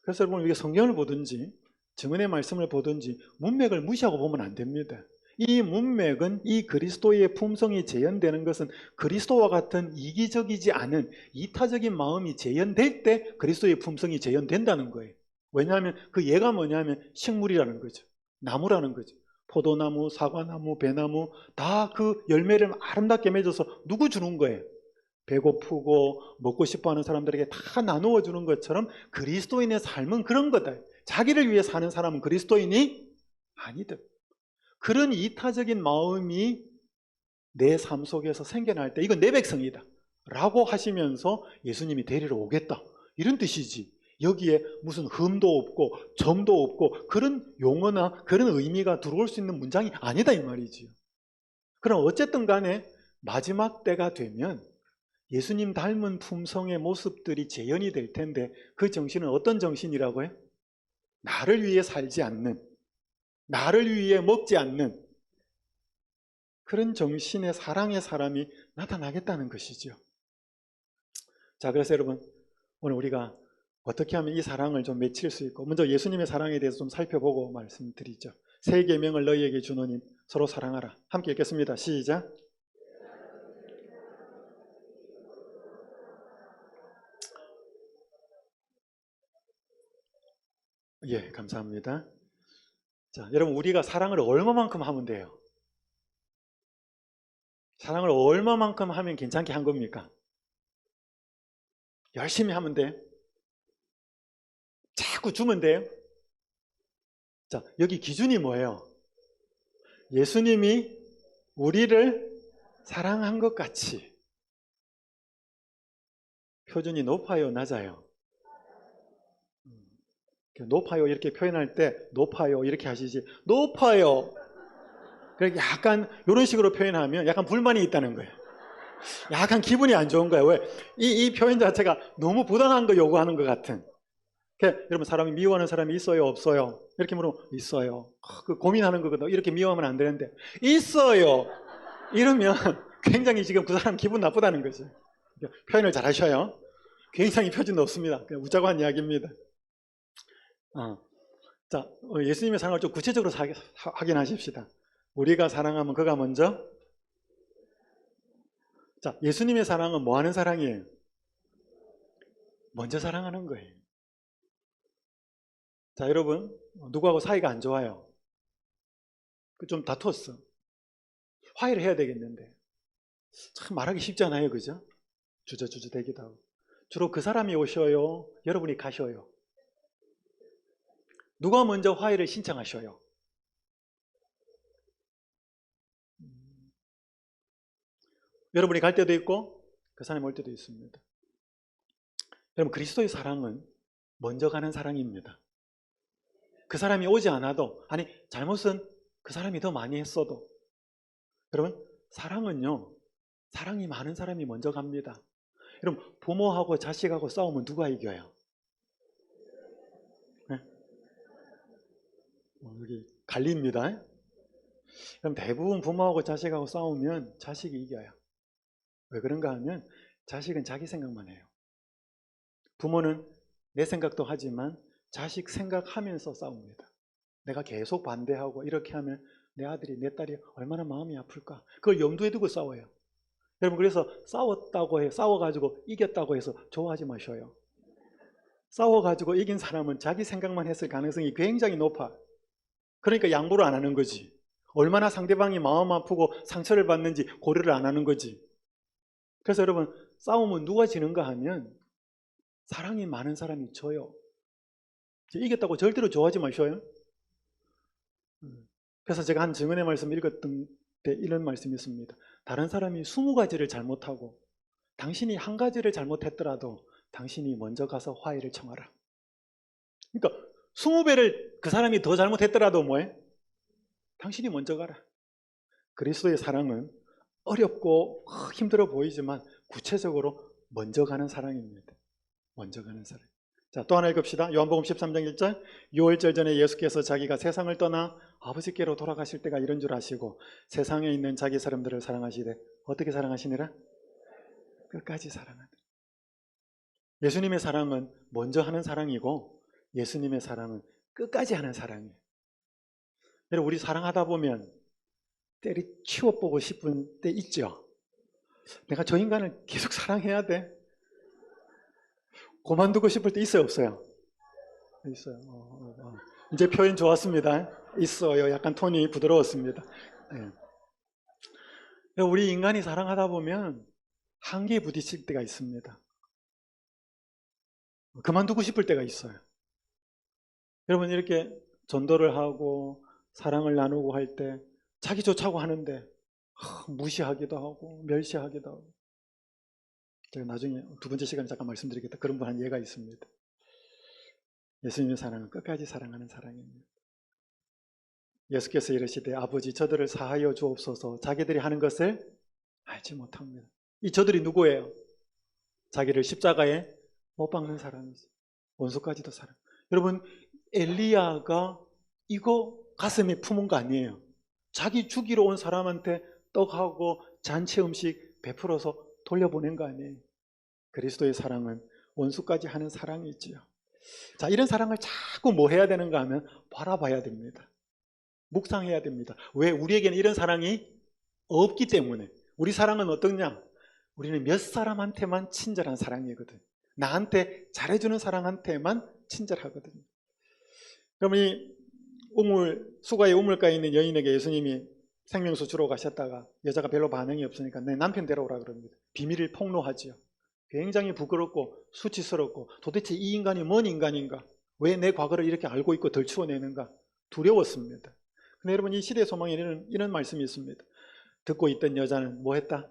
그래서 여러분, 우리가 성경을 보든지 증언의 말씀을 보든지 문맥을 무시하고 보면 안 됩니다. 이 문맥은 이 그리스도의 품성이 재현되는 것은 그리스도와 같은 이기적이지 않은 이타적인 마음이 재현될 때 그리스도의 품성이 재현된다는 거예요. 왜냐하면 그 예가 뭐냐면 식물이라는 거죠. 나무라는 거죠. 포도나무, 사과나무, 배나무 다 그 열매를 아름답게 맺어서 누구 주는 거예요? 배고프고 먹고 싶어하는 사람들에게 다 나누어 주는 것처럼 그리스도인의 삶은 그런 거다. 자기를 위해 사는 사람은 그리스도인이 아니다. 그런 이타적인 마음이 내 삶 속에서 생겨날 때 이건 내 백성이다 라고 하시면서 예수님이 데리러 오겠다 이런 뜻이지, 여기에 무슨 흠도 없고 점도 없고 그런 용어나 그런 의미가 들어올 수 있는 문장이 아니다 이 말이지요. 그럼 어쨌든 간에 마지막 때가 되면 예수님 닮은 품성의 모습들이 재현이 될 텐데 그 정신은 어떤 정신이라고 해요? 나를 위해 살지 않는, 나를 위해 먹지 않는 그런 정신의 사랑의 사람이 나타나겠다는 것이죠. 자, 그래서 여러분, 오늘 우리가 어떻게 하면 이 사랑을 좀 맺힐 수 있고, 먼저 예수님의 사랑에 대해서 좀 살펴보고 말씀드리죠. 새 계명을 너희에게 주노니 서로 사랑하라. 함께 읽겠습니다. 시작. 예, 감사합니다. 자, 여러분, 우리가 사랑을 얼마만큼 하면 돼요? 사랑을 얼마만큼 하면 괜찮게 한 겁니까? 열심히 하면 돼요? 자꾸 주면 돼요? 자, 여기 기준이 뭐예요? 예수님이 우리를 사랑한 것 같이. 표준이 높아요, 낮아요? 높아요 이렇게 표현할 때 높아요 이렇게 하시지, 높아요 그렇게 약간 이런 식으로 표현하면 약간 불만이 있다는 거예요. 약간 기분이 안 좋은 거예요. 왜? 이 표현 자체가 너무 부당한 거 요구하는 것 같은. 그러니까 여러분, 사람이 미워하는 사람이 있어요 없어요? 이렇게 물으면 있어요. 그 고민하는 거거든. 이렇게 미워하면 안 되는데 있어요 이러면 굉장히 지금 그 사람 기분 나쁘다는 거죠. 표현을 잘 하셔요. 굉장히 표준 높습니다. 그냥 웃자고 한 이야기입니다. 자, 예수님의 사랑을 좀 구체적으로 확인하십시다. 우리가 사랑하면 그가 먼저. 자, 예수님의 사랑은 뭐 하는 사랑이에요? 먼저 사랑하는 거예요. 자, 여러분, 누구하고 사이가 안 좋아요? 좀 다퉜어. 화해를 해야 되겠는데 참 말하기 쉽지 않아요, 그죠? 주저주저 되기도 하고. 주로 그 사람이 오셔요? 여러분이 가셔요? 누가 먼저 화해를 신청하셔요? 여러분이 갈 때도 있고 그 사람이 올 때도 있습니다. 여러분, 그리스도의 사랑은 먼저 가는 사랑입니다. 그 사람이 오지 않아도, 아니 잘못은 그 사람이 더 많이 했어도, 여러분, 사랑은요, 사랑이 많은 사람이 먼저 갑니다. 여러분, 부모하고 자식하고 싸우면 누가 이겨요? 네? 여기 갈립니다. 그럼 대부분 부모하고 자식하고 싸우면 자식이 이겨요. 왜 그런가 하면 자식은 자기 생각만 해요. 부모는 내 생각도 하지만 자식 생각하면서 싸웁니다. 내가 계속 반대하고 이렇게 하면 내 아들이 내 딸이 얼마나 마음이 아플까, 그걸 염두에 두고 싸워요. 여러분, 그래서 싸웠다고 해, 싸워가지고 이겼다고 해서 좋아하지 마셔요. 싸워가지고 이긴 사람은 자기 생각만 했을 가능성이 굉장히 높아. 그러니까 양보를 안 하는 거지. 얼마나 상대방이 마음 아프고 상처를 받는지 고려를 안 하는 거지. 그래서 여러분, 싸움은 누가 지는가 하면 사랑이 많은 사람이 져요. 이겼다고 절대로 좋아하지 마셔요. 그래서 제가 한 증언의 말씀 읽었던 때 이런 말씀이 있습니다. 다른 사람이 20가지를 잘못하고 당신이 한 가지를 잘못했더라도 당신이 먼저 가서 화해를 청하라. 그러니까 20배를 그 사람이 더 잘못했더라도 뭐해? 당신이 먼저 가라. 그리스도의 사랑은 어렵고 힘들어 보이지만 구체적으로 먼저 가는 사랑입니다. 먼저 가는 사랑. 자, 또 하나 읽읍시다. 요한복음 13장 1절. 유월절 전에 예수께서 자기가 세상을 떠나 아버지께로 돌아가실 때가 이런 줄 아시고 세상에 있는 자기 사람들을 사랑하시되 어떻게 사랑하시니라? 끝까지 사랑하다. 예수님의 사랑은 먼저 하는 사랑이고 예수님의 사랑은 끝까지 하는 사랑이에요. 여러분, 우리 사랑하다 보면 때리치워보고 싶은 때 있죠. 내가 저 인간을 계속 사랑해야 돼. 그만두고 싶을 때 있어요, 없어요? 있어요. 이제 표현 좋았습니다. 있어요. 약간 톤이 부드러웠습니다. 네. 우리 인간이 사랑하다 보면 한계에 부딪힐 때가 있습니다. 그만두고 싶을 때가 있어요. 여러분, 이렇게 전도를 하고 사랑을 나누고 할 때 자기 좋자고 하는데 무시하기도 하고 멸시하기도 하고. 제가 나중에 두 번째 시간에 잠깐 말씀드리겠다. 그런 분 한 예가 있습니다. 예수님의 사랑은 끝까지 사랑하는 사랑입니다. 예수께서 이르시되 아버지 저들을 사하여 주옵소서 자기들이 하는 것을 알지 못합니다. 이 저들이 누구예요? 자기를 십자가에 못 박는 사람이죠. 원수까지도 사랑. 여러분, 엘리야가 이거 가슴에 품은 거 아니에요. 자기 죽이러 온 사람한테 떡하고 잔치 음식 베풀어서 돌려보낸 거 아니에요. 그리스도의 사랑은 원수까지 하는 사랑이 있지요. 자, 이런 사랑을 자꾸 뭐 해야 되는가 하면 바라봐야 됩니다. 묵상해야 됩니다. 왜? 우리에게는 이런 사랑이 없기 때문에. 우리 사랑은 어떠냐? 우리는 몇 사람한테만 친절한 사랑이거든. 나한테 잘해주는 사람한테만 친절하거든요. 그러면 이 수가의 우물가에 있는 여인에게 예수님이 생명수 주러 가셨다가 여자가 별로 반응이 없으니까 내 남편 데려오라 그럽니다. 비밀을 폭로하지요. 굉장히 부끄럽고 수치스럽고 도대체 이 인간이 뭔 인간인가? 왜 내 과거를 이렇게 알고 있고 덜추어내는가? 두려웠습니다. 근데 여러분, 이 시대 소망에는 이런 말씀이 있습니다. 듣고 있던 여자는 뭐 했다?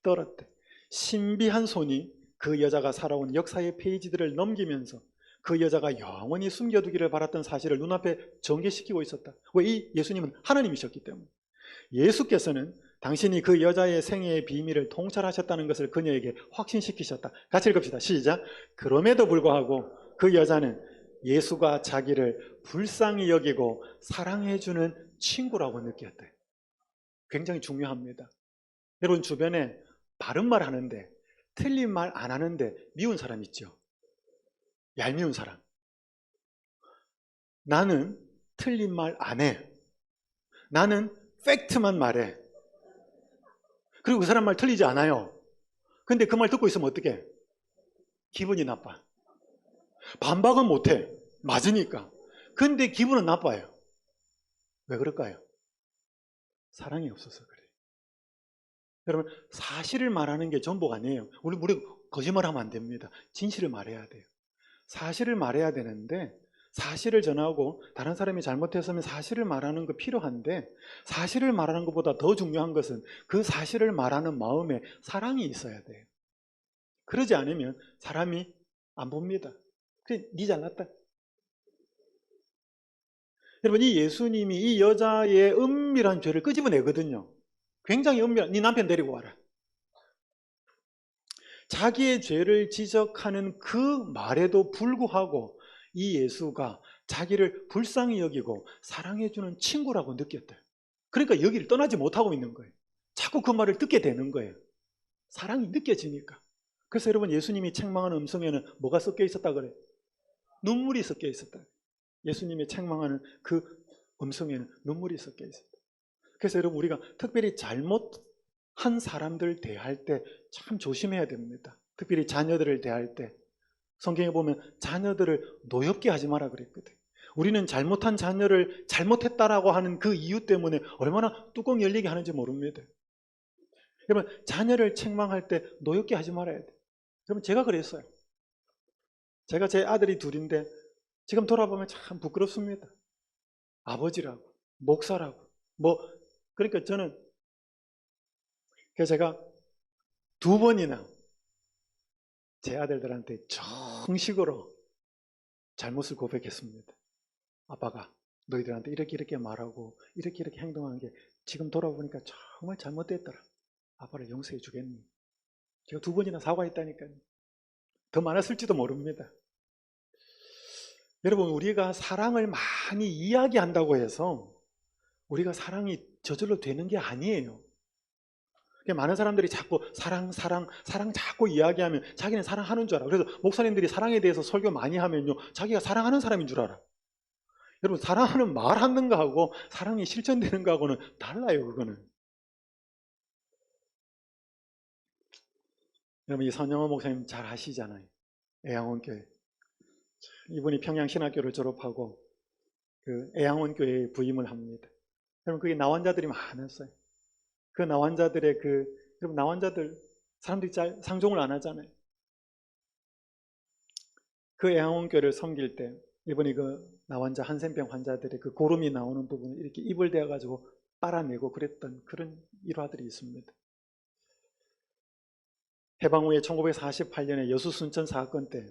떨었대. 신비한 손이 그 여자가 살아온 역사의 페이지들을 넘기면서 그 여자가 영원히 숨겨두기를 바랐던 사실을 눈앞에 전개시키고 있었다. 왜? 이 예수님은 하나님이셨기 때문에. 예수께서는 당신이 그 여자의 생애의 비밀을 통찰하셨다는 것을 그녀에게 확신시키셨다. 같이 읽읍시다. 시작. 그럼에도 불구하고 그 여자는 예수가 자기를 불쌍히 여기고 사랑해주는 친구라고 느꼈대. 굉장히 중요합니다. 여러분, 주변에 바른 말 하는데 틀린 말 안 하는데 미운 사람 있죠? 얄미운 사람. 나는 틀린 말 안 해. 나는 팩트만 말해. 그리고 그 사람 말 틀리지 않아요. 근데 그 말 듣고 있으면 어떡해? 기분이 나빠. 반박은 못해. 맞으니까. 근데 기분은 나빠요. 왜 그럴까요? 사랑이 없어서 그래요. 여러분, 사실을 말하는 게 전부가 아니에요. 우리 거짓말하면 안 됩니다. 진실을 말해야 돼요. 사실을 말해야 되는데 사실을 전하고 다른 사람이 잘못했으면 사실을 말하는 거 필요한데 사실을 말하는 것보다 더 중요한 것은 그 사실을 말하는 마음에 사랑이 있어야 돼요. 그러지 않으면 사람이 안 봅니다. 그래, 네 잘났다. 여러분, 이 예수님이 이 여자의 은밀한 죄를 끄집어내거든요. 굉장히 은밀한, 네 남편 데리고 와라. 자기의 죄를 지적하는 그 말에도 불구하고 이 예수가 자기를 불쌍히 여기고 사랑해주는 친구라고 느꼈대요. 그러니까 여기를 떠나지 못하고 있는 거예요. 자꾸 그 말을 듣게 되는 거예요. 사랑이 느껴지니까. 그래서 여러분, 예수님이 책망하는 음성에는 뭐가 섞여 있었다 그래요? 눈물이 섞여 있었다. 예수님이 책망하는 그 음성에는 눈물이 섞여 있었다. 그래서 여러분, 우리가 특별히 잘못한 사람들 대할 때 참 조심해야 됩니다. 특별히 자녀들을 대할 때 성경에 보면 자녀들을 노엽게 하지 마라 그랬거든. 우리는 잘못한 자녀를 잘못했다라고 하는 그 이유 때문에 얼마나 뚜껑 열리게 하는지 모릅니다. 여러분, 자녀를 책망할 때 노엽게 하지 말아야 돼. 여러분, 제가 그랬어요. 제가 제 아들이 둘인데 지금 돌아보면 참 부끄럽습니다. 아버지라고, 목사라고, 그러니까 저는 제가 2번이나 제 아들들한테 정식으로 잘못을 고백했습니다. 아빠가 너희들한테 이렇게 말하고 이렇게 행동한 게 지금 돌아보니까 정말 잘못됐더라. 아빠를 용서해 주겠니? 제가 2번이나 사과했다니까요. 더 많았을지도 모릅니다. 여러분, 우리가 사랑을 많이 이야기한다고 해서 우리가 사랑이 저절로 되는 게 아니에요. 많은 사람들이 자꾸 사랑 자꾸 이야기하면 자기는 사랑하는 줄 알아. 그래서 목사님들이 사랑에 대해서 설교 많이 하면요, 자기가 사랑하는 사람인 줄 알아. 여러분, 사랑하는 말하는 거하고 사랑이 실천되는 거하고는 달라요. 그거는. 여러분, 이 선영호 목사님 잘 아시잖아요. 애양원교회. 이분이 평양신학교를 졸업하고 그 애양원교회에 부임을 합니다. 여러분, 그게 나환자들이 많았어요. 그 나환자들의 여러분, 나환자들 사람들이 잘 상종을 안 하잖아요. 그 애양원교회를 섬길 때 이분이 그 나환자 한센병 환자들의 그 고름이 나오는 부분을 이렇게 입을 대어 가지고 빨아내고 그랬던 그런 일화들이 있습니다. 해방 후에 1948년에 여수 순천 사건 때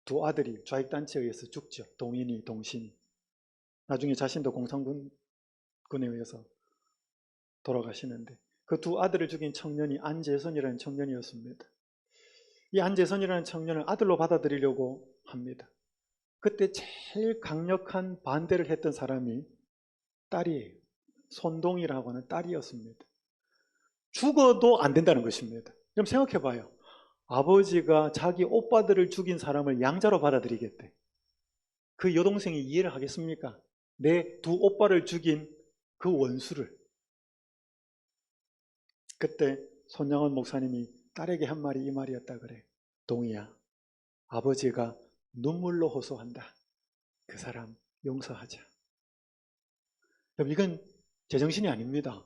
2 아들이 좌익단체에 의해서 죽죠. 동인이, 동신이. 나중에 자신도 공산군에 의해서 돌아가시는데 그 2 아들을 죽인 청년이 안재선이라는 청년이었습니다. 이 안재선이라는 청년을 아들로 받아들이려고 합니다. 그때 제일 강력한 반대를 했던 사람이 딸이에요. 손동이라고 하는 딸이었습니다. 죽어도 안 된다는 것입니다. 그럼 생각해 봐요. 아버지가 자기 오빠들을 죽인 사람을 양자로 받아들이겠대. 그 여동생이 이해를 하겠습니까? 내 2 오빠를 죽인 그 원수를. 그때 손양원 목사님이 딸에게 한 말이 이 말이었다 그래. 동이야, 아버지가 눈물로 호소한다. 그 사람 용서하자. 여러분, 이건 제정신이 아닙니다.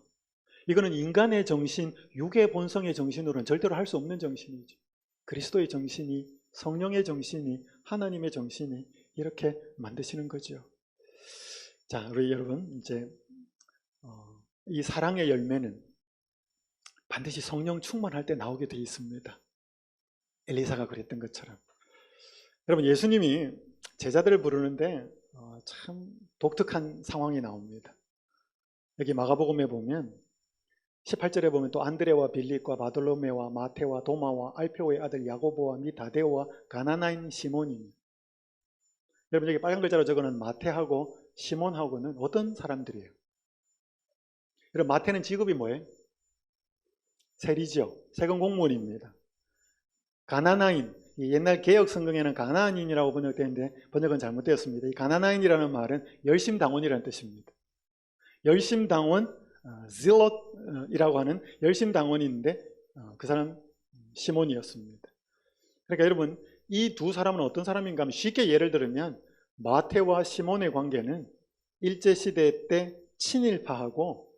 이거는 인간의 정신, 육의 본성의 정신으로는 절대로 할 수 없는 정신이죠. 그리스도의 정신이, 성령의 정신이, 하나님의 정신이 이렇게 만드시는 거죠. 자, 우리 여러분, 이제 이 사랑의 열매는 반드시 성령 충만할 때 나오게 되어 있습니다. 엘리사가 그랬던 것처럼. 여러분, 예수님이 제자들을 부르는데 참 독특한 상황이 나옵니다. 여기 마가복음에 보면 18절에 보면 또 안드레와 빌립과 바돌로메와 마테와 도마와 알페오의 아들 야고보와 미 다데오와 가나나인 시몬입니다. 여러분, 여기 빨간 글자로 적어놓은 마테하고 시몬하고는 어떤 사람들이에요? 여러분, 마테는 직업이 뭐예요? 세리죠. 세금 공무원입니다. 가나나인, 옛날 개혁 성경에는 가나안인이라고 번역되는데 번역은 잘못되었습니다. 이 가나나인이라는 말은 열심당원이라는 뜻입니다. 열심당원, zealot이라고 하는 열심당원인데 그 사람 시몬이었습니다. 그러니까 여러분, 이 2 사람은 어떤 사람인가 하면 쉽게 예를 들면 마테와 시몬의 관계는 일제시대 때 친일파하고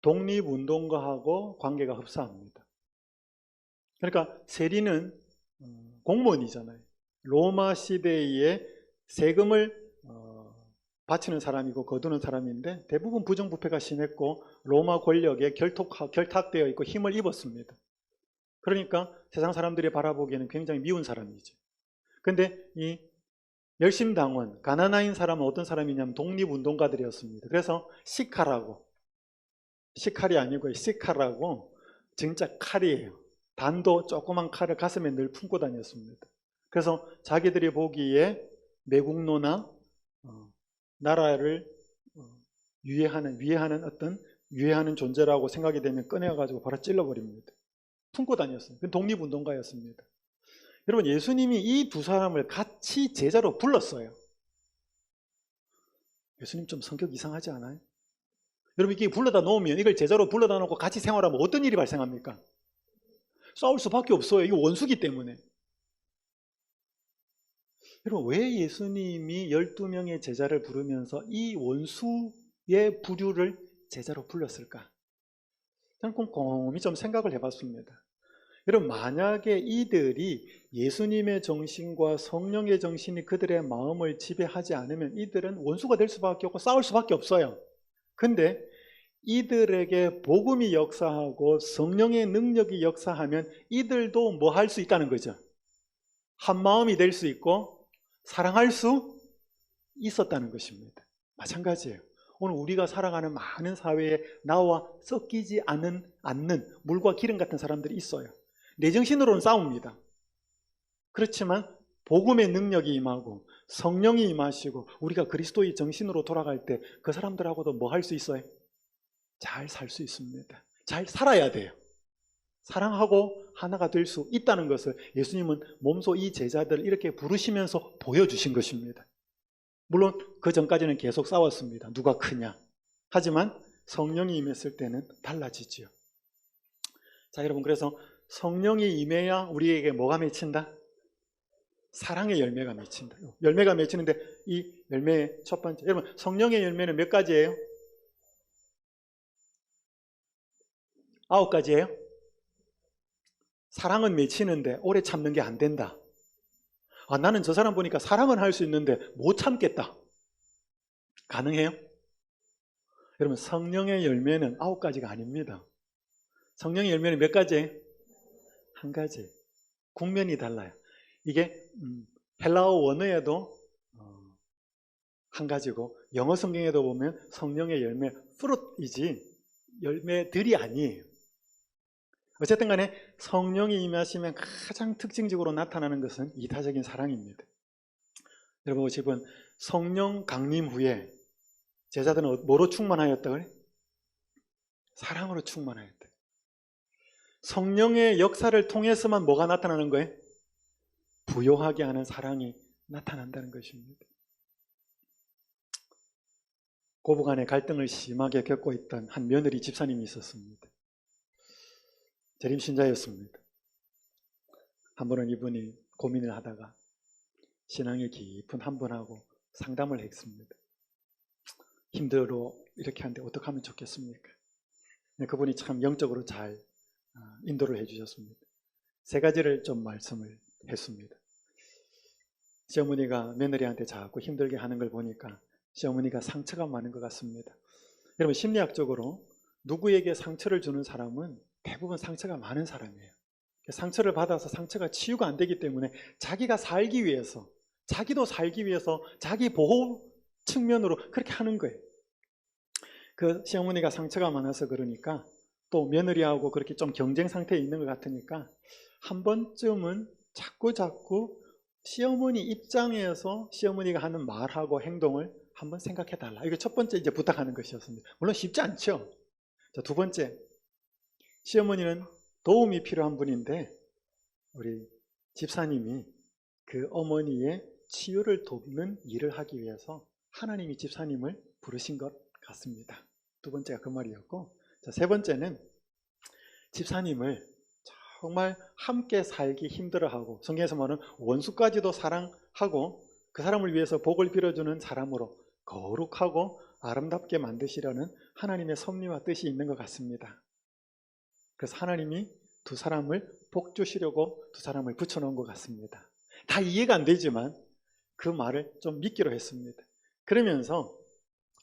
독립운동가하고 관계가 흡사합니다. 그러니까 세리는 공무원이잖아요. 로마 시대에 세금을 바치는 사람이고 거두는 사람인데 대부분 부정부패가 심했고 로마 권력에 결탁되어 있고 힘을 입었습니다. 그러니까 세상 사람들이 바라보기에는 굉장히 미운 사람이죠. 근데 이 열심당원, 가나나인 사람은 어떤 사람이냐면 독립운동가들이었습니다. 그래서 시카라고, 시칼이 아니고 시카라고 진짜 칼이에요. 단도 조그만 칼을 가슴에 늘 품고 다녔습니다. 그래서 자기들이 보기에 매국노나 나라를 위해하는 존재라고 생각이 되면 꺼내가지고 바로 찔러버립니다. 품고 다녔어요. 독립운동가였습니다. 여러분, 예수님이 이 2 사람을 같이 제자로 불렀어요. 예수님 좀 성격 이상하지 않아요? 여러분, 이게 불러다 놓으면, 이걸 제자로 불러다 놓고 같이 생활하면 어떤 일이 발생합니까? 싸울 수밖에 없어요. 이게 원수기 때문에. 여러분, 왜 예수님이 12명의 제자를 부르면서 이 원수의 부류를 제자로 불렀을까? 저는 꼼꼼히 좀 생각을 해봤습니다. 여러분, 만약에 이들이 예수님의 정신과 성령의 정신이 그들의 마음을 지배하지 않으면 이들은 원수가 될 수밖에 없고 싸울 수밖에 없어요. 근데 이들에게 복음이 역사하고 성령의 능력이 역사하면 이들도 뭐 할 수 있다는 거죠? 한 마음이 될 수 있고 사랑할 수 있었다는 것입니다. 마찬가지예요. 오늘 우리가 살아가는 많은 사회에 나와 섞이지 않는 물과 기름 같은 사람들이 있어요. 내 정신으로는 싸웁니다. 그렇지만 복음의 능력이 임하고 성령이 임하시고 우리가 그리스도의 정신으로 돌아갈 때 그 사람들하고도 뭐 할 수 있어요? 잘 살 수 있습니다. 잘 살아야 돼요. 사랑하고 하나가 될 수 있다는 것을 예수님은 몸소 이 제자들을 이렇게 부르시면서 보여주신 것입니다. 물론 그 전까지는 계속 싸웠습니다. 누가 크냐. 하지만 성령이 임했을 때는 달라지지요. 자, 여러분, 그래서 성령이 임해야 우리에게 뭐가 맺힌다? 사랑의 열매가 맺힌다. 열매가 맺히는데 이 열매의 첫 번째, 여러분, 성령의 열매는 몇 가지예요? 9가지예요? 사랑은 맺히는데 오래 참는 게 안 된다. 나는 저 사람 보니까 사랑은 할 수 있는데 못 참겠다. 가능해요? 여러분, 성령의 열매는 9가지가 아닙니다. 성령의 열매는 몇 가지예요? 한 가지. 국면이 달라요. 이게 헬라어 원어에도 한 가지고 영어 성경에도 보면 성령의 열매 fruit이지 열매들이 아니에요. 어쨌든 간에 성령이 임하시면 가장 특징적으로 나타나는 것은 이타적인 사랑입니다. 여러분, 지금 성령 강림 후에 제자들은 뭐로 충만하였다 그래? 사랑으로 충만하였다. 성령의 역사를 통해서만 뭐가 나타나는 거예요? 부요하게 하는 사랑이 나타난다는 것입니다. 고부간에 갈등을 심하게 겪고 있던 한 며느리 집사님이 있었습니다. 재림신자였습니다. 한 번은 이분이 고민을 하다가 신앙의 깊은 한 분하고 상담을 했습니다. 힘들어 이렇게 하는데 어떻게 하면 좋겠습니까? 그분이 참 영적으로 잘 인도를 해주셨습니다. 3가지를 좀 말씀을 했습니다. 시어머니가 며느리한테 자꾸 힘들게 하는 걸 보니까 시어머니가 상처가 많은 것 같습니다. 여러분, 심리학적으로 누구에게 상처를 주는 사람은 대부분 상처가 많은 사람이에요. 상처를 받아서 상처가 치유가 안 되기 때문에 자기가 살기 위해서, 자기도 살기 위해서 자기 보호 측면으로 그렇게 하는 거예요. 그 시어머니가 상처가 많아서 그러니까 또 며느리하고 그렇게 좀 경쟁 상태에 있는 것 같으니까 한 번쯤은 자꾸 시어머니 입장에서 시어머니가 하는 말하고 행동을 한번 생각해 달라. 이게 첫 번째 이제 부탁하는 것이었습니다. 물론 쉽지 않죠. 자, 2번째, 시어머니는 도움이 필요한 분인데 우리 집사님이 그 어머니의 치유를 돕는 일을 하기 위해서 하나님이 집사님을 부르신 것 같습니다. 2번째가 그 말이었고, 자, 3번째는 집사님을 정말 함께 살기 힘들어하고 성경에서 말하는 원수까지도 사랑하고 그 사람을 위해서 복을 빌어주는 사람으로 거룩하고 아름답게 만드시려는 하나님의 섭리와 뜻이 있는 것 같습니다. 그래서 하나님이 2 사람을 복 주시려고 2 사람을 붙여놓은 것 같습니다. 다 이해가 안 되지만 그 말을 좀 믿기로 했습니다. 그러면서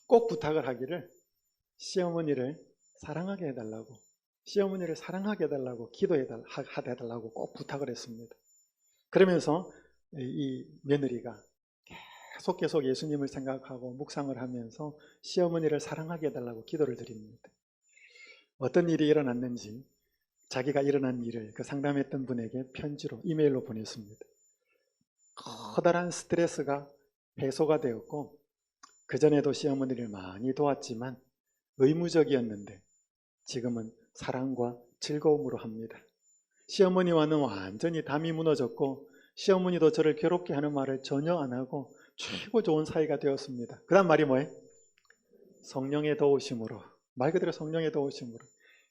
꼭 부탁을 하기를 시어머니를 사랑하게 해달라고, 시어머니를 사랑하게 해달라고 기도해달라고 꼭 부탁을 했습니다. 그러면서 이 며느리가 계속 예수님을 생각하고 묵상을 하면서 시어머니를 사랑하게 해달라고 기도를 드립니다. 어떤 일이 일어났는지 자기가 일어난 일을 그 상담했던 분에게 편지로, 이메일로 보냈습니다. 커다란 스트레스가 해소가 되었고 그전에도 시어머니를 많이 도왔지만 의무적이었는데 지금은 사랑과 즐거움으로 합니다. 시어머니와는 완전히 담이 무너졌고 시어머니도 저를 괴롭게 하는 말을 전혀 안 하고 최고 좋은 사이가 되었습니다. 그 다음 말이 뭐예요? 성령의 도우심으로, 말 그대로 성령의 도우심으로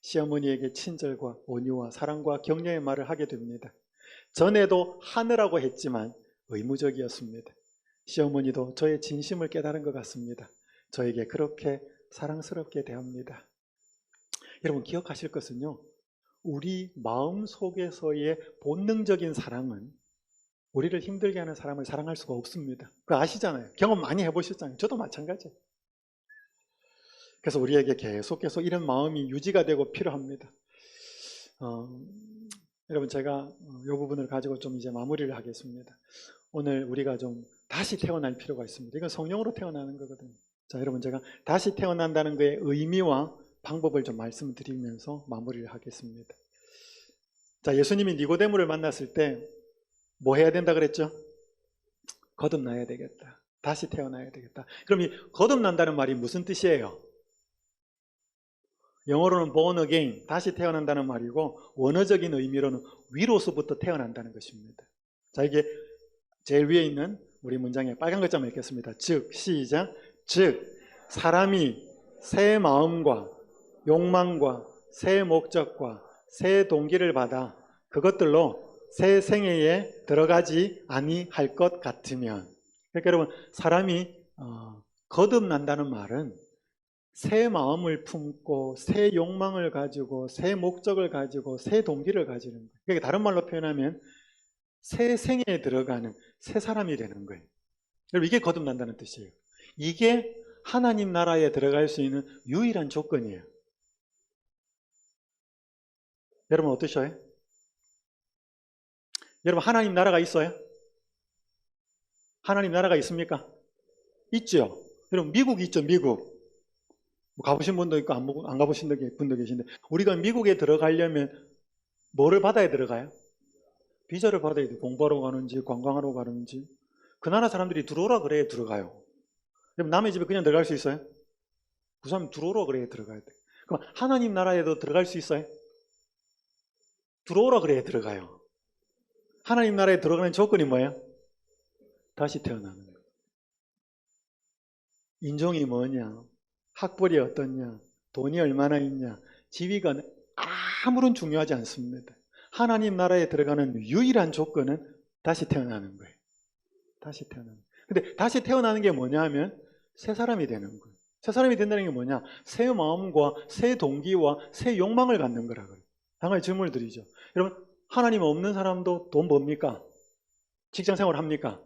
시어머니에게 친절과 온유와 사랑과 격려의 말을 하게 됩니다. 전에도 하느라고 했지만 의무적이었습니다. 시어머니도 저의 진심을 깨달은 것 같습니다. 저에게 그렇게 사랑스럽게 대합니다. 여러분, 기억하실 것은요, 우리 마음속에서의 본능적인 사랑은 우리를 힘들게 하는 사람을 사랑할 수가 없습니다. 그거 아시잖아요. 경험 많이 해보셨잖아요. 저도 마찬가지예요. 그래서 우리에게 계속 이런 마음이 유지가 되고 필요합니다. 여러분, 제가 이 부분을 가지고 좀 이제 마무리를 하겠습니다. 오늘 우리가 좀 다시 태어날 필요가 있습니다. 이건 성령으로 태어나는 거거든요. 자, 여러분, 제가 다시 태어난다는 것의 의미와 방법을 좀 말씀드리면서 마무리를 하겠습니다. 자, 예수님이 니고데모를 만났을 때 뭐 해야 된다 그랬죠? 거듭나야 되겠다. 다시 태어나야 되겠다. 그럼 이 거듭난다는 말이 무슨 뜻이에요? 영어로는 born again, 다시 태어난다는 말이고, 원어적인 의미로는 위로서부터 태어난다는 것입니다. 자, 이게 제일 위에 있는 우리 문장에 빨간 글자만 읽겠습니다. 즉, 시작. 즉, 사람이 새 마음과 욕망과 새 목적과 새 동기를 받아 그것들로 새 생애에 들어가지 아니할 것 같으면, 그러니까 여러분, 사람이 거듭난다는 말은 새 마음을 품고 새 욕망을 가지고 새 목적을 가지고 새 동기를 가지는 거예요. 그러니까 다른 말로 표현하면 새 생애에 들어가는 새 사람이 되는 거예요. 여러분, 이게 거듭난다는 뜻이에요. 이게 하나님 나라에 들어갈 수 있는 유일한 조건이에요. 여러분, 어떠셔요? 여러분, 하나님 나라가 있어요? 하나님 나라가 있습니까? 있죠. 여러분, 미국 있죠, 미국. 가보신 분도 있고 안 가보신 분도 계신데, 우리가 미국에 들어가려면 뭐를 받아야 들어가요? 비자를 받아야 돼요. 공부하러 가는지 관광하러 가는지. 그 나라 사람들이 들어오라 그래야 들어가요. 그럼 남의 집에 그냥 들어갈 수 있어요? 그 사람 들어오라 그래야 들어가야 돼. 그럼 하나님 나라에도 들어갈 수 있어요? 들어오라 그래야 들어가요. 하나님 나라에 들어가는 조건이 뭐예요? 다시 태어나는 거예요. 인종이 뭐냐, 학벌이 어떻냐, 돈이 얼마나 있냐, 지위가 아무런 중요하지 않습니다. 하나님 나라에 들어가는 유일한 조건은 다시 태어나는 거예요. 다시 태어나는 거예요. 근데 다시 태어나는 게 뭐냐 하면 새 사람이 되는 거예요. 새 사람이 된다는 게 뭐냐? 새 마음과 새 동기와 새 욕망을 갖는 거라고요. 당연히 질문을 드리죠. 여러분, 하나님 없는 사람도 돈 법니까? 직장생활 합니까?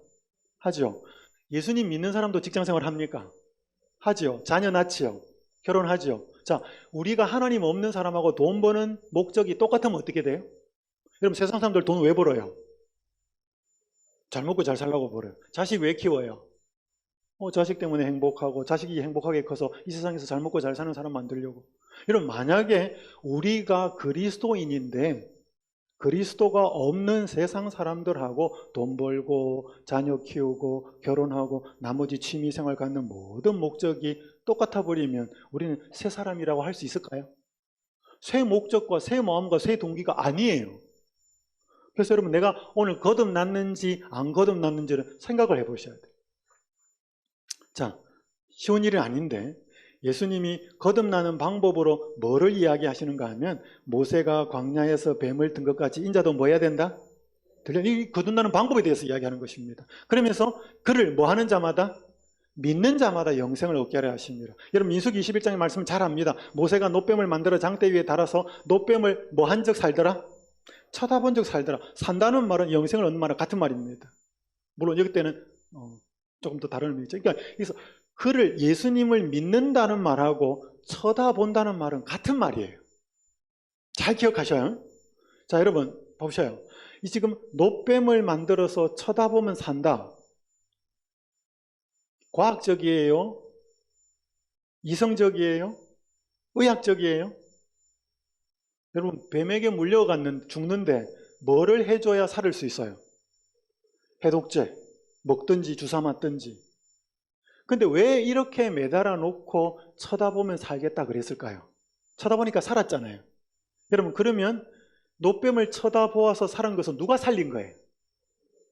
하죠. 예수님 믿는 사람도 직장생활 합니까? 하죠. 자녀 낳지요. 결혼하죠. 자, 우리가 하나님 없는 사람하고 돈 버는 목적이 똑같으면 어떻게 돼요? 여러분, 세상 사람들 돈 왜 벌어요? 잘 먹고 잘 살라고 벌어요. 자식 왜 키워요? 자식 때문에 행복하고, 자식이 행복하게 커서 이 세상에서 잘 먹고 잘 사는 사람 만들려고. 여러분, 만약에 우리가 그리스도인인데 그리스도가 없는 세상 사람들하고 돈 벌고 자녀 키우고 결혼하고 나머지 취미생활 갖는 모든 목적이 똑같아 버리면 우리는 새 사람이라고 할 수 있을까요? 새 목적과 새 마음과 새 동기가 아니에요. 그래서 여러분, 내가 오늘 거듭났는지 안 거듭났는지를 생각을 해보셔야 돼요. 자, 쉬운 일은 아닌데 예수님이 거듭나는 방법으로 뭐를 이야기하시는가 하면, 모세가 광야에서 뱀을 든 것까지 인자도 뭐 해야 된다? 이 거듭나는 방법에 대해서 이야기하는 것입니다. 그러면서 그를 뭐 하는 자마다? 믿는 자마다 영생을 얻게 하려 하십니다. 여러분, 민수기 21장의 말씀을 잘 압니다. 모세가 놋뱀을 만들어 장대 위에 달아서 놋뱀을 뭐 한 적 살더라? 쳐다본 적 살더라. 산다는 말은 영생을 얻는 말과 같은 말입니다. 물론 여기 때는 조금 더 다른 의미죠. 그러니까 그래서 그를, 예수님을 믿는다는 말하고 쳐다본다는 말은 같은 말이에요. 잘 기억하셔요. 자, 여러분 보셔요. 이 지금 놋뱀을 만들어서 쳐다보면 산다. 과학적이에요? 이성적이에요? 의학적이에요? 여러분, 뱀에게 죽는데 뭐를 해줘야 살을 수 있어요? 해독제 먹든지 주사 맞든지. 근데 왜 이렇게 매달아 놓고 쳐다보면 살겠다 그랬을까요? 쳐다보니까 살았잖아요. 여러분, 그러면 놋뱀을 쳐다보아서 살은 것은 누가 살린 거예요?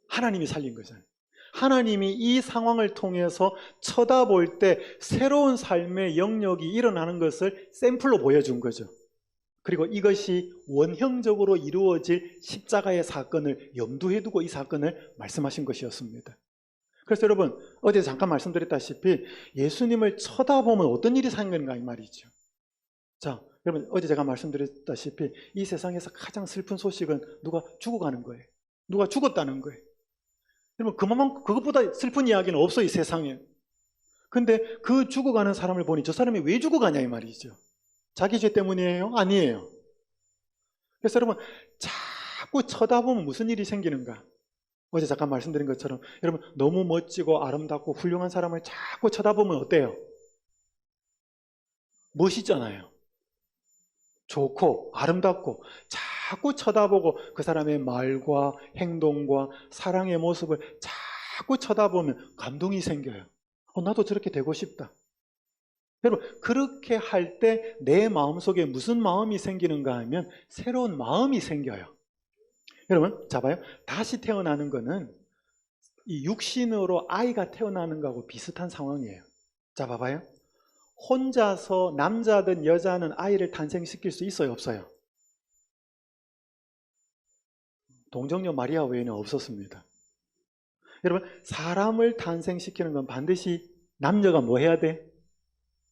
하나님이 살린 거잖아요. 하나님이 이 상황을 통해서 쳐다볼 때 새로운 삶의 영역이 일어나는 것을 샘플로 보여준 거죠. 그리고 이것이 원형적으로 이루어질 십자가의 사건을 염두에 두고 이 사건을 말씀하신 것이었습니다. 그래서 여러분, 어제 잠깐 말씀드렸다시피 예수님을 쳐다보면 어떤 일이 생기는가 이 말이죠. 자, 여러분, 어제 제가 말씀드렸다시피 이 세상에서 가장 슬픈 소식은 누가 죽어가는 거예요. 누가 죽었다는 거예요. 여러분, 그것보다 슬픈 이야기는 없어요, 이 세상에. 근데 그 죽어가는 사람을 보니 저 사람이 왜 죽어가냐 이 말이죠. 자기 죄 때문이에요? 아니에요. 그래서 여러분, 자꾸 쳐다보면 무슨 일이 생기는가? 어제 잠깐 말씀드린 것처럼 여러분 너무 멋지고 아름답고 훌륭한 사람을 자꾸 쳐다보면 어때요? 멋있잖아요. 좋고 아름답고 자꾸 쳐다보고 그 사람의 말과 행동과 사랑의 모습을 자꾸 쳐다보면 감동이 생겨요. 나도 저렇게 되고 싶다. 여러분 그렇게 할 때 내 마음속에 무슨 마음이 생기는가 하면 새로운 마음이 생겨요. 여러분 자 봐요. 다시 태어나는 거는 이 육신으로 아이가 태어나는 거하고 비슷한 상황이에요. 자 봐봐요. 혼자서 남자든 여자는 아이를 탄생시킬 수 있어요, 없어요? 동정녀 마리아 외에는 없었습니다. 여러분 사람을 탄생시키는 건 반드시 남녀가 뭐 해야 돼?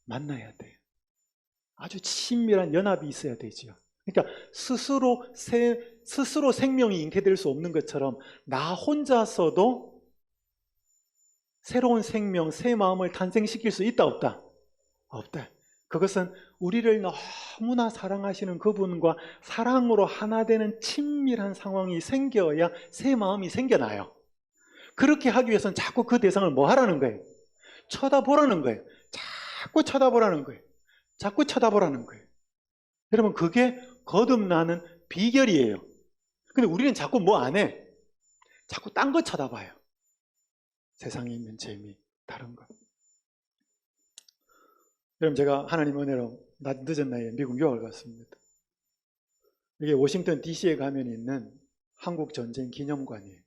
만나야 돼. 아주 친밀한 연합이 있어야 되죠. 그러니까 스스로 생명이 잉태될 수 없는 것처럼 나 혼자서도 새로운 생명, 새 마음을 탄생시킬 수 있다, 없다? 없다. 그것은 우리를 너무나 사랑하시는 그분과 사랑으로 하나 되는 친밀한 상황이 생겨야 새 마음이 생겨나요. 그렇게 하기 위해서는 자꾸 그 대상을 뭐 하라는 거예요? 쳐다보라는 거예요. 자꾸 쳐다보라는 거예요. 자꾸 쳐다보라는 거예요. 여러분 그게 거듭나는 비결이에요. 근데 우리는 자꾸 뭐 안 해? 자꾸 딴 거 쳐다봐요. 세상에 있는 재미, 다른 것. 여러분 제가 하나님 은혜로 늦은 나이에 미국 유학을 갔습니다. 이게 워싱턴 DC에 가면 있는 한국 전쟁 기념관이에요.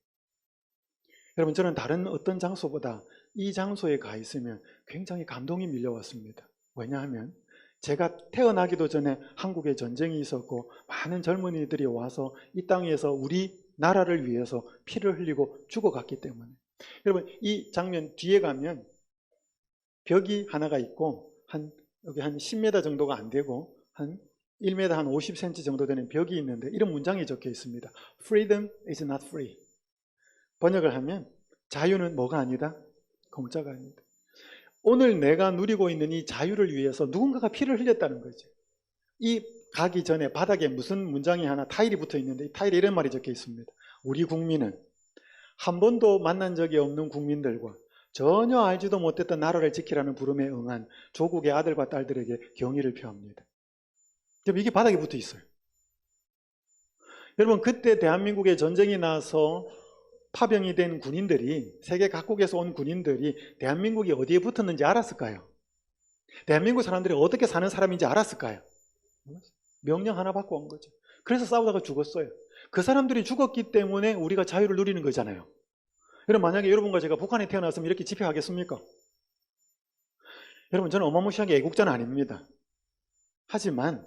여러분 저는 다른 어떤 장소보다 이 장소에 가 있으면 굉장히 감동이 밀려왔습니다. 왜냐하면 제가 태어나기도 전에 한국에 전쟁이 있었고 많은 젊은이들이 와서 이 땅에서 우리 나라를 위해서 피를 흘리고 죽어갔기 때문에. 여러분 이 장면 뒤에 가면 벽이 하나가 있고 여기 한 10m 정도가 안 되고 한 1m 한 50cm 정도 되는 벽이 있는데 이런 문장이 적혀 있습니다. Freedom is not free. 번역을 하면 자유는 뭐가 아니다? 공짜가 아니다. 오늘 내가 누리고 있는 이 자유를 위해서 누군가가 피를 흘렸다는 거죠. 이 가기 전에 바닥에 무슨 문장이 하나 타일이 붙어 있는데 이 타일에 이런 말이 적혀 있습니다. 우리 국민은 한 번도 만난 적이 없는 국민들과 전혀 알지도 못했던 나라를 지키라는 부름에 응한 조국의 아들과 딸들에게 경의를 표합니다. 이게 바닥에 붙어 있어요. 여러분 그때 대한민국에 전쟁이 나서 파병이 된 군인들이 세계 각국에서 온 군인들이 대한민국이 어디에 붙었는지 알았을까요? 대한민국 사람들이 어떻게 사는 사람인지 알았을까요? 명령 하나 받고 온 거죠. 그래서 싸우다가 죽었어요. 그 사람들이 죽었기 때문에 우리가 자유를 누리는 거잖아요. 여러분 만약에 여러분과 제가 북한에 태어났으면 이렇게 집회하겠습니까? 여러분 저는 어마무시하게 애국자는 아닙니다. 하지만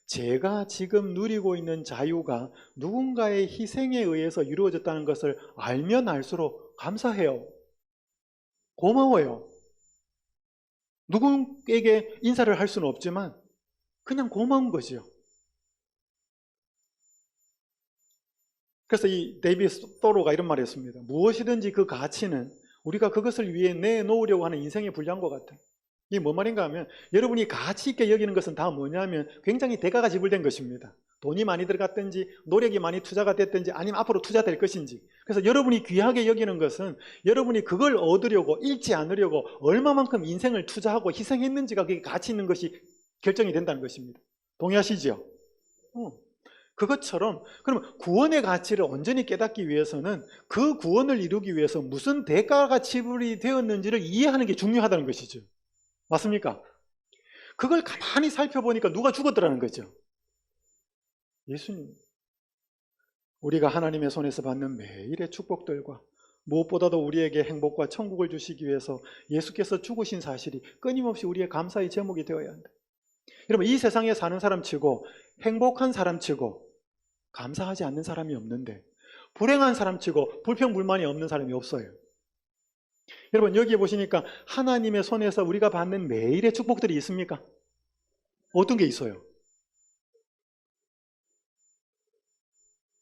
제가 지금 누리고 있는 자유가 누군가의 희생에 의해서 이루어졌다는 것을 알면 알수록 감사해요. 고마워요. 누구에게 인사를 할 수는 없지만 그냥 고마운 거죠. 그래서 이 데이비드 토로가 이런 말을 했습니다. 무엇이든지 그 가치는 우리가 그것을 위해 내놓으려고 하는 인생의 분량과 같아요. 이게 뭔 말인가 하면 여러분이 가치 있게 여기는 것은 다 뭐냐면 굉장히 대가가 지불된 것입니다. 돈이 많이 들어갔든지 노력이 많이 투자가 됐든지 아니면 앞으로 투자될 것인지. 그래서 여러분이 귀하게 여기는 것은 여러분이 그걸 얻으려고 잃지 않으려고 얼마만큼 인생을 투자하고 희생했는지가 그게 가치 있는 것이 결정이 된다는 것입니다. 동의하시죠? 그것처럼 그러면 구원의 가치를 온전히 깨닫기 위해서는 그 구원을 이루기 위해서 무슨 대가가 지불이 되었는지를 이해하는 게 중요하다는 것이죠. 맞습니까? 그걸 가만히 살펴보니까 누가 죽었더라는 거죠. 예수님. 우리가 하나님의 손에서 받는 매일의 축복들과 무엇보다도 우리에게 행복과 천국을 주시기 위해서 예수께서 죽으신 사실이 끊임없이 우리의 감사의 제목이 되어야 한다. 여러분 이 세상에 사는 사람 치고 행복한 사람 치고 감사하지 않는 사람이 없는데 불행한 사람 치고 불평불만이 없는 사람이 없어요. 여러분 여기에 보시니까 하나님의 손에서 우리가 받는 매일의 축복들이 있습니까? 어떤 게 있어요?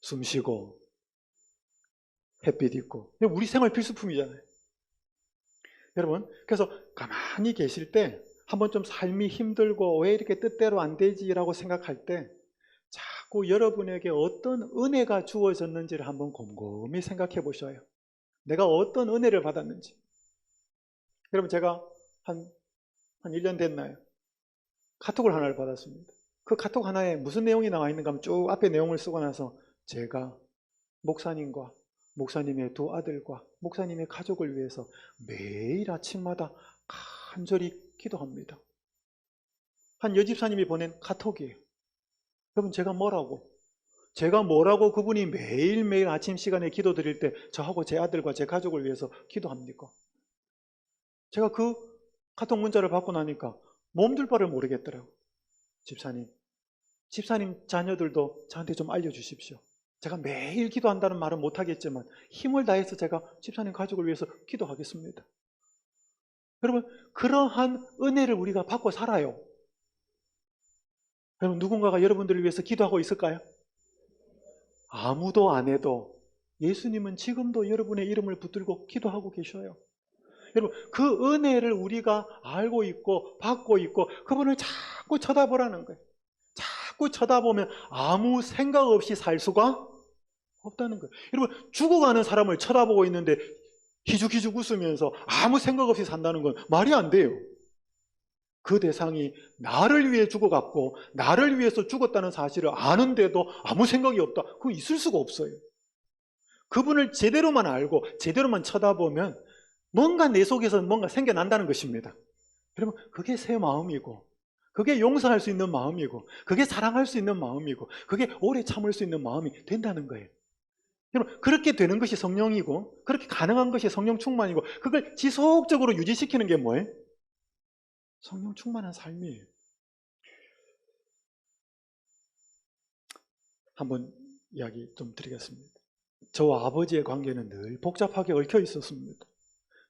숨 쉬고 햇빛 있고 우리 생활 필수품이잖아요. 여러분 그래서 가만히 계실 때 한번 좀 삶이 힘들고 왜 이렇게 뜻대로 안 되지라고 생각할 때 자꾸 여러분에게 어떤 은혜가 주어졌는지를 한번 곰곰이 생각해 보셔요. 내가 어떤 은혜를 받았는지. 여러분, 제가 한 1년 됐나요? 카톡을 하나를 받았습니다. 그 카톡 하나에 무슨 내용이 나와 있는가 하면 쭉 앞에 내용을 쓰고 나서 제가 목사님과 목사님의 두 아들과 목사님의 가족을 위해서 매일 아침마다 간절히 기도합니다. 한 여집사님이 보낸 카톡이에요. 여러분, 제가 뭐라고 그분이 매일매일 아침 시간에 기도 드릴 때 저하고 제 아들과 제 가족을 위해서 기도합니까? 제가 그 카톡 문자를 받고 나니까 몸둘 바를 모르겠더라고요. 집사님 자녀들도 저한테 좀 알려주십시오. 제가 매일 기도한다는 말은 못하겠지만 힘을 다해서 제가 집사님 가족을 위해서 기도하겠습니다. 여러분, 그러한 은혜를 우리가 받고 살아요. 여러분, 누군가가 여러분들을 위해서 기도하고 있을까요? 아무도 안 해도 예수님은 지금도 여러분의 이름을 붙들고 기도하고 계셔요. 여러분, 그 은혜를 우리가 알고 있고 받고 있고 그분을 자꾸 쳐다보라는 거예요. 자꾸 쳐다보면 아무 생각 없이 살 수가 없다는 거예요. 여러분, 죽어가는 사람을 쳐다보고 있는데 희죽희죽 웃으면서 아무 생각 없이 산다는 건 말이 안 돼요. 그 대상이 나를 위해 죽어갔고 나를 위해서 죽었다는 사실을 아는데도 아무 생각이 없다. 그거 있을 수가 없어요. 그분을 제대로만 알고 제대로만 쳐다보면 뭔가 내 속에서 뭔가 생겨난다는 것입니다. 여러분, 그게 새 마음이고 그게 용서할 수 있는 마음이고 그게 사랑할 수 있는 마음이고 그게 오래 참을 수 있는 마음이 된다는 거예요. 여러분, 그렇게 되는 것이 성령이고 그렇게 가능한 것이 성령 충만이고 그걸 지속적으로 유지시키는 게 뭐예요? 성령 충만한 삶이에요. 한번 이야기 좀 드리겠습니다. 저와 아버지의 관계는 늘 복잡하게 얽혀 있었습니다.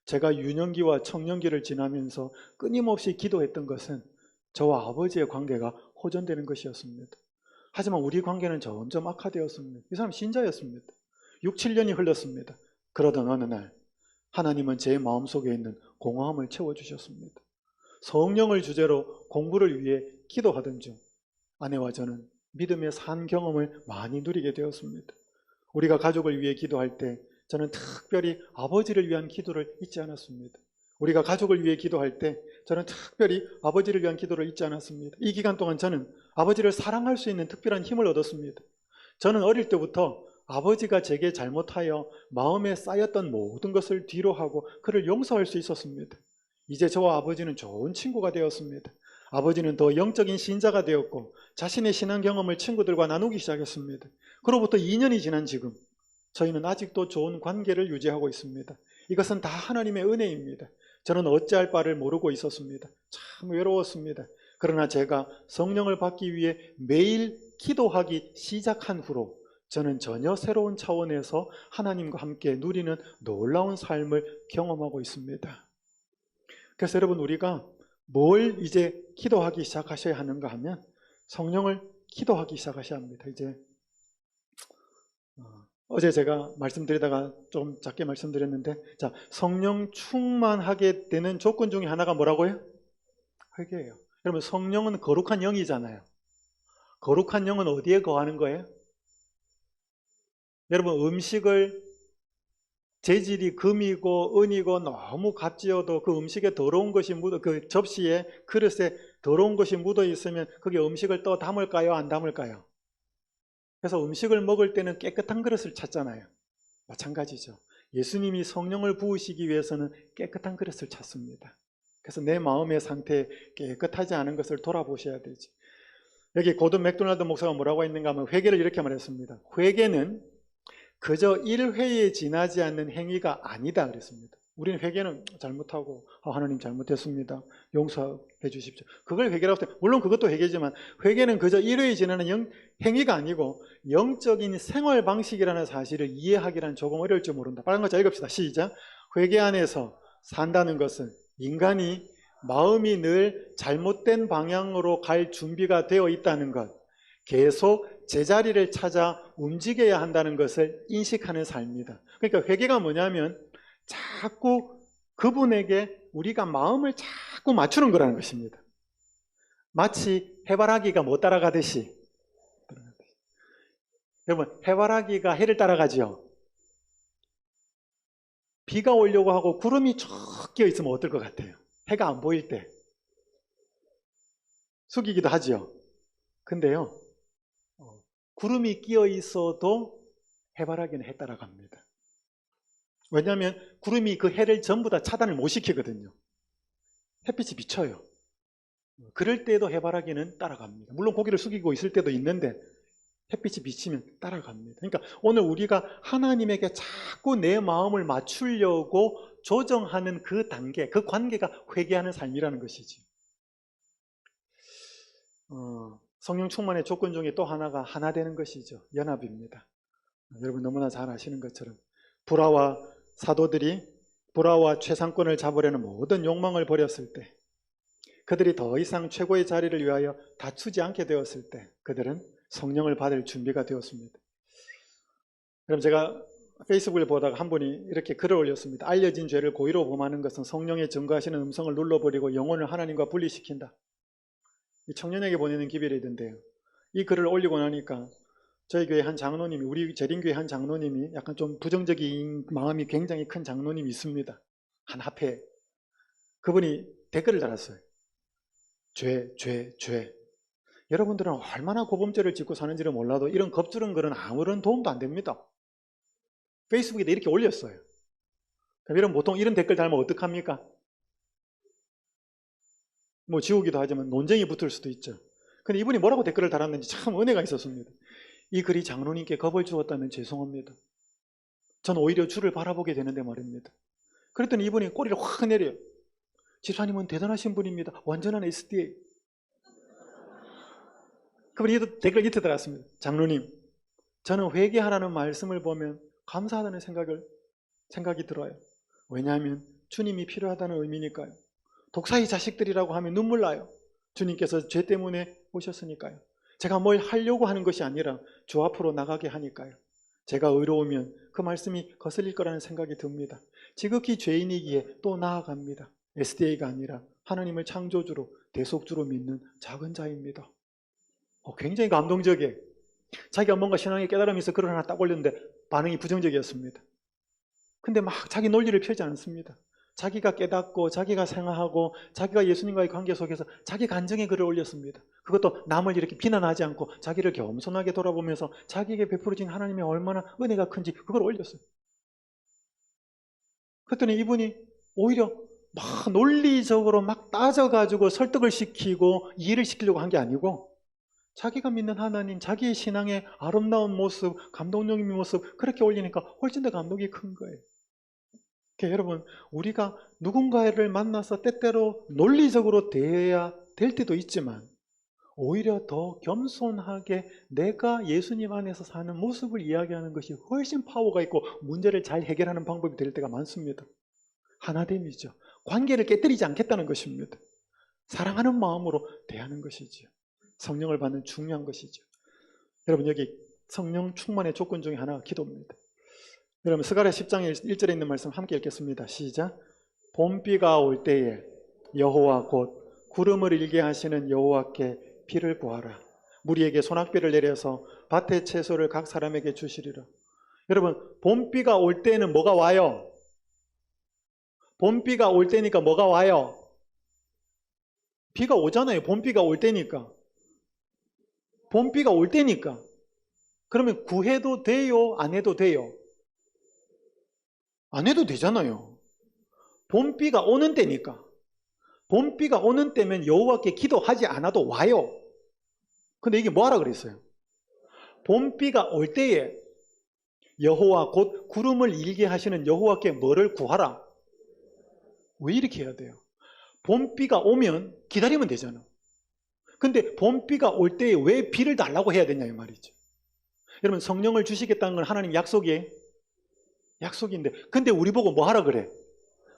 제가 유년기와 청년기를 지나면서 끊임없이 기도했던 것은 저와 아버지의 관계가 호전되는 것이었습니다. 하지만 우리 관계는 점점 악화되었습니다. 이 사람 신자였습니다. 6, 7년이 흘렀습니다. 그러던 어느 날 하나님은 제 마음속에 있는 공허함을 채워주셨습니다. 성령을 주제로 공부를 위해 기도하던 중 아내와 저는 믿음의 산 경험을 많이 누리게 되었습니다. 우리가 가족을 위해 기도할 때 저는 특별히 아버지를 위한 기도를 잊지 않았습니다. 우리가 가족을 위해 기도할 때 저는 특별히 아버지를 위한 기도를 잊지 않았습니다. 이 기간 동안 저는 아버지를 사랑할 수 있는 특별한 힘을 얻었습니다. 저는 어릴 때부터 아버지가 제게 잘못하여 마음에 쌓였던 모든 것을 뒤로 하고 그를 용서할 수 있었습니다. 이제 저와 아버지는 좋은 친구가 되었습니다. 아버지는 더 영적인 신자가 되었고 자신의 신앙 경험을 친구들과 나누기 시작했습니다. 그로부터 2년이 지난 지금 저희는 아직도 좋은 관계를 유지하고 있습니다. 이것은 다 하나님의 은혜입니다. 저는 어찌할 바를 모르고 있었습니다. 참 외로웠습니다. 그러나 제가 성령을 받기 위해 매일 기도하기 시작한 후로 저는 전혀 새로운 차원에서 하나님과 함께 누리는 놀라운 삶을 경험하고 있습니다. 그래서 여러분, 우리가 뭘 이제 기도하기 시작하셔야 하는가 하면 성령을 기도하기 시작하셔야 합니다. 이제 어제 제가 말씀드리다가 좀 작게 말씀드렸는데, 자, 성령 충만하게 되는 조건 중에 하나가 뭐라고요? 회개예요. 여러분, 성령은 거룩한 영이잖아요. 거룩한 영은 어디에 거하는 거예요? 여러분, 음식을 재질이 금이고 은이고 너무 값지어도 그 음식에 더러운 것이 그 접시에 그릇에 더러운 것이 묻어 있으면 그게 음식을 또 담을까요? 안 담을까요? 그래서 음식을 먹을 때는 깨끗한 그릇을 찾잖아요. 마찬가지죠. 예수님이 성령을 부으시기 위해서는 깨끗한 그릇을 찾습니다. 그래서 내 마음의 상태에 깨끗하지 않은 것을 돌아보셔야 되지. 여기 고든 맥도날드 목사가 뭐라고 했는가 하면 회개를 이렇게 말했습니다. 회개는 그저 1회에 지나지 않는 행위가 아니다 그랬습니다. 우리는 회개는 잘못하고 하나님 잘못했습니다. 용서해 주십시오. 그걸 회개라고 해요. 물론 그것도 회개지만 회개는 그저 1회에 지나는 행위가 아니고 영적인 생활 방식이라는 사실을 이해하기란 조금 어려울지 모른다. 빨간 글자 읽읍시다. 시작. 회개 안에서 산다는 것은 인간이 마음이 늘 잘못된 방향으로 갈 준비가 되어 있다는 것, 계속 제자리를 찾아 움직여야 한다는 것을 인식하는 삶이다. 그러니까 회개가 뭐냐면 자꾸 그분에게 우리가 마음을 자꾸 맞추는 거라는 것입니다. 마치 해바라기가 못 따라가듯이. 여러분, 해바라기가 해를 따라가지요. 비가 오려고 하고 구름이 쭉 끼어 있으면 어떨 것 같아요? 해가 안 보일 때 숙이기도 하지요. 근데요, 구름이 끼어 있어도 해바라기는 해 따라갑니다. 왜냐하면 구름이 그 해를 전부 다 차단을 못 시키거든요. 햇빛이 비쳐요. 그럴 때도 해바라기는 따라갑니다. 물론 고개를 숙이고 있을 때도 있는데 햇빛이 비치면 따라갑니다. 그러니까 오늘 우리가 하나님에게 자꾸 내 마음을 맞추려고 조정하는 그 단계, 그 관계가 회개하는 삶이라는 것이지. 성령 충만의 조건 중에 또 하나가 하나 되는 것이죠. 연합입니다. 여러분 너무나 잘 아시는 것처럼 불화와 사도들이 불화와 최상권을 잡으려는 모든 욕망을 버렸을 때, 그들이 더 이상 최고의 자리를 위하여 다투지 않게 되었을 때 그들은 성령을 받을 준비가 되었습니다. 그럼 제가 페이스북을 보다가 한 분이 이렇게 글을 올렸습니다. 알려진 죄를 고의로 범하는 것은 성령의 증거하시는 음성을 눌러버리고 영혼을 하나님과 분리시킨다. 이 청년에게 보내는 기별이던데요. 이 글을 올리고 나니까 저희 교회 한 장로님이, 우리 재림교회 한 장로님이, 약간 좀 부정적인 마음이 굉장히 큰 장로님이 있습니다. 한 합회. 그분이 댓글을 달았어요. 죄. 여러분들은 얼마나 고범죄를 짓고 사는지를 몰라도 이런 겁주는 글은 아무런 도움도 안 됩니다. 페이스북에다 이렇게 올렸어요. 그럼 여러분 보통 이런 댓글 달면 어떡합니까? 뭐 지우기도 하지만 논쟁이 붙을 수도 있죠. 근데 이분이 뭐라고 댓글을 달았는지 참 은혜가 있었습니다. 이 글이 장로님께 겁을 주었다면 죄송합니다. 전 오히려 주를 바라보게 되는데 말입니다. 그랬더니 이분이 꼬리를 확 내려요. 집사님은 대단하신 분입니다. 완전한 SDA. 그분이 댓글 이렇게 달았습니다. 장로님, 저는 회개하라는 말씀을 보면 감사하다는 생각이 들어요. 왜냐하면 주님이 필요하다는 의미니까요. 독사의 자식들이라고 하면 눈물 나요. 주님께서 죄 때문에 오셨으니까요. 제가 뭘 하려고 하는 것이 아니라 주 앞으로 나가게 하니까요. 제가 의로우면 그 말씀이 거슬릴 거라는 생각이 듭니다. 지극히 죄인이기에 또 나아갑니다. SDA가 아니라 하나님을 창조주로 대속주로 믿는 작은 자입니다. 굉장히 감동적이에요. 자기가 뭔가 신앙의 깨달음이 있어 글을 하나 딱 올렸는데 반응이 부정적이었습니다. 근데 막 자기 논리를 펴지 않습니다. 자기가 깨닫고 자기가 생각하고 자기가 예수님과의 관계 속에서 자기 간증의 글을 올렸습니다. 그것도 남을 이렇게 비난하지 않고 자기를 겸손하게 돌아보면서 자기에게 베풀어진 하나님의 얼마나 은혜가 큰지 그걸 올렸어요. 그랬더니 이분이 오히려 막 논리적으로 막 따져가지고 설득을 시키고 이해를 시키려고 한 게 아니고 자기가 믿는 하나님, 자기의 신앙의 아름다운 모습, 감동적인 모습 그렇게 올리니까 훨씬 더 감동이 큰 거예요. 그러니까 여러분, 우리가 누군가를 만나서 때때로 논리적으로 대해야 될 때도 있지만 오히려 더 겸손하게 내가 예수님 안에서 사는 모습을 이야기하는 것이 훨씬 파워가 있고 문제를 잘 해결하는 방법이 될 때가 많습니다. 하나됨이죠. 관계를 깨뜨리지 않겠다는 것입니다. 사랑하는 마음으로 대하는 것이죠. 성령을 받는 중요한 것이죠. 여러분, 여기 성령 충만의 조건 중에 하나가 기도입니다. 여러분, 스가랴 10장 1절에 있는 말씀 함께 읽겠습니다. 시작. 봄비가 올 때에 여호와 곧 구름을 일게 하시는 여호와께 비를 구하라. 무리에게 소낙비를 내려서 밭의 채소를 각 사람에게 주시리라. 여러분, 봄비가 올 때는 뭐가 와요? 봄비가 올 때니까 뭐가 와요? 비가 오잖아요. 봄비가 올 때니까. 봄비가 올 때니까. 그러면 구해도 돼요? 안 해도 돼요? 안 해도 되잖아요. 봄비가 오는 때니까. 봄비가 오는 때면 여호와께 기도하지 않아도 와요. 근데 이게 뭐하라 그랬어요? 봄비가 올 때에 여호와 곧 구름을 일게 하시는 여호와께 뭐를 구하라? 왜 이렇게 해야 돼요? 봄비가 오면 기다리면 되잖아. 근데 봄비가 올 때에 왜 비를 달라고 해야 되냐 이 말이죠. 여러분, 성령을 주시겠다는 건 하나님 약속인데 근데 우리 보고 뭐 하라 그래?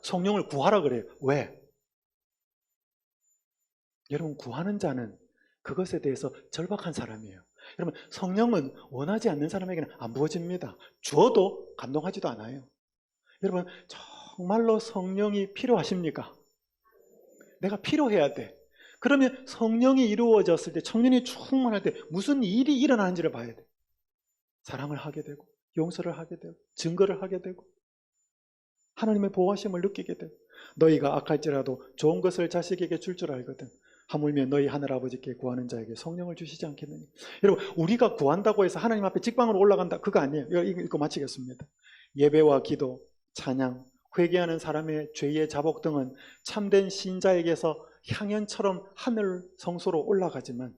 성령을 구하라 그래요. 왜? 여러분, 구하는 자는 그것에 대해서 절박한 사람이에요. 여러분, 성령은 원하지 않는 사람에게는 안 부어집니다. 주어도 감동하지도 않아요. 여러분, 정말로 성령이 필요하십니까? 내가 필요해야 돼. 그러면 성령이 이루어졌을 때, 청년이 충만할 때 무슨 일이 일어나는지를 봐야 돼. 사랑을 하게 되고 용서를 하게 되고 증거를 하게 되고 하나님의 보호하심을 느끼게 되고 너희가 악할지라도 좋은 것을 자식에게 줄 줄 알거든 하물며 너희 하늘아버지께 구하는 자에게 성령을 주시지 않겠느냐. 여러분 우리가 구한다고 해서 하나님 앞에 직방으로 올라간다 그거 아니에요. 이거 읽고 마치겠습니다. 예배와 기도, 찬양, 회개하는 사람의 죄의 자복 등은 참된 신자에게서 향연처럼 하늘 성소로 올라가지만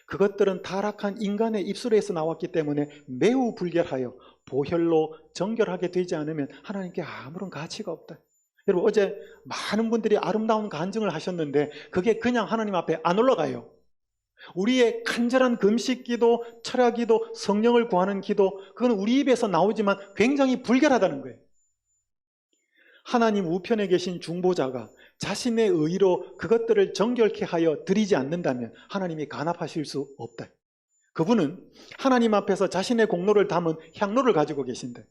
그것들은 타락한 인간의 입술에서 나왔기 때문에 매우 불결하여 보혈로 정결하게 되지 않으면 하나님께 아무런 가치가 없다. 여러분 어제 많은 분들이 아름다운 간증을 하셨는데 그게 그냥 하나님 앞에 안 올라가요. 우리의 간절한 금식 기도, 철야 기도, 성령을 구하는 기도 그건 우리 입에서 나오지만 굉장히 불결하다는 거예요. 하나님 우편에 계신 중보자가 자신의 의로 그것들을 정결케 하여 드리지 않는다면 하나님이 간합하실 수 없다. 그분은 하나님 앞에서 자신의 공로를 담은 향로를 가지고 계신데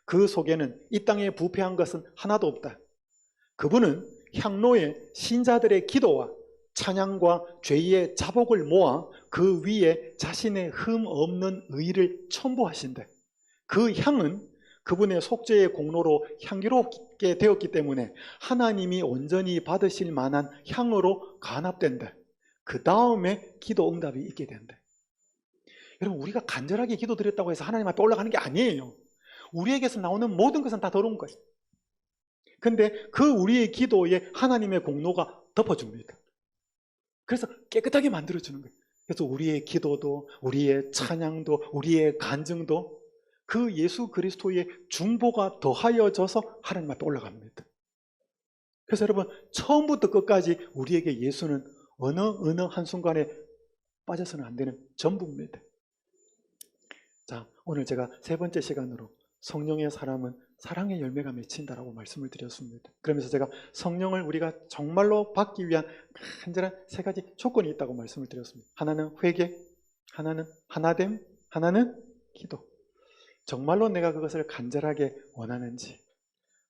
그 속에는 이 땅에 부패한 것은 하나도 없다. 그분은 향로에 신자들의 기도와 찬양과 죄의 자복을 모아 그 위에 자신의 흠 없는 의를 첨부하신다. 그 향은 그분의 속죄의 공로로 향기롭게 되었기 때문에 하나님이 온전히 받으실 만한 향으로 간합된다. 그 다음에 기도 응답이 있게 된다. 여러분 우리가 간절하게 기도드렸다고 해서 하나님 앞에 올라가는 게 아니에요. 우리에게서 나오는 모든 것은 다 더러운 거예요. 근데 그 우리의 기도에 하나님의 공로가 덮어줍니다. 그래서 깨끗하게 만들어주는 거예요. 그래서 우리의 기도도 우리의 찬양도 우리의 간증도 그 예수 그리스도의 중보가 더하여져서 하나님 앞에 올라갑니다. 그래서 여러분 처음부터 끝까지 우리에게 예수는 어느 한순간에 빠져서는 안 되는 전부입니다. 자, 오늘 제가 세 번째 시간으로 성령의 사람은 사랑의 열매가 맺힌다라고 말씀을 드렸습니다. 그러면서 제가 성령을 우리가 정말로 받기 위한 간절한 세 가지 조건이 있다고 말씀을 드렸습니다. 하나는 회개, 하나는 하나됨, 하나는 기도. 정말로 내가 그것을 간절하게 원하는지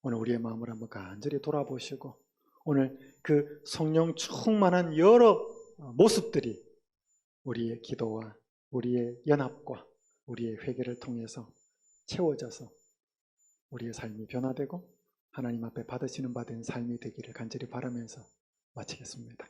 오늘 우리의 마음을 한번 간절히 돌아보시고 오늘 그 성령 충만한 여러 모습들이 우리의 기도와 우리의 연합과 우리의 회개를 통해서 채워져서 우리의 삶이 변화되고 하나님 앞에 받으시는 바 된 삶이 되기를 간절히 바라면서 마치겠습니다.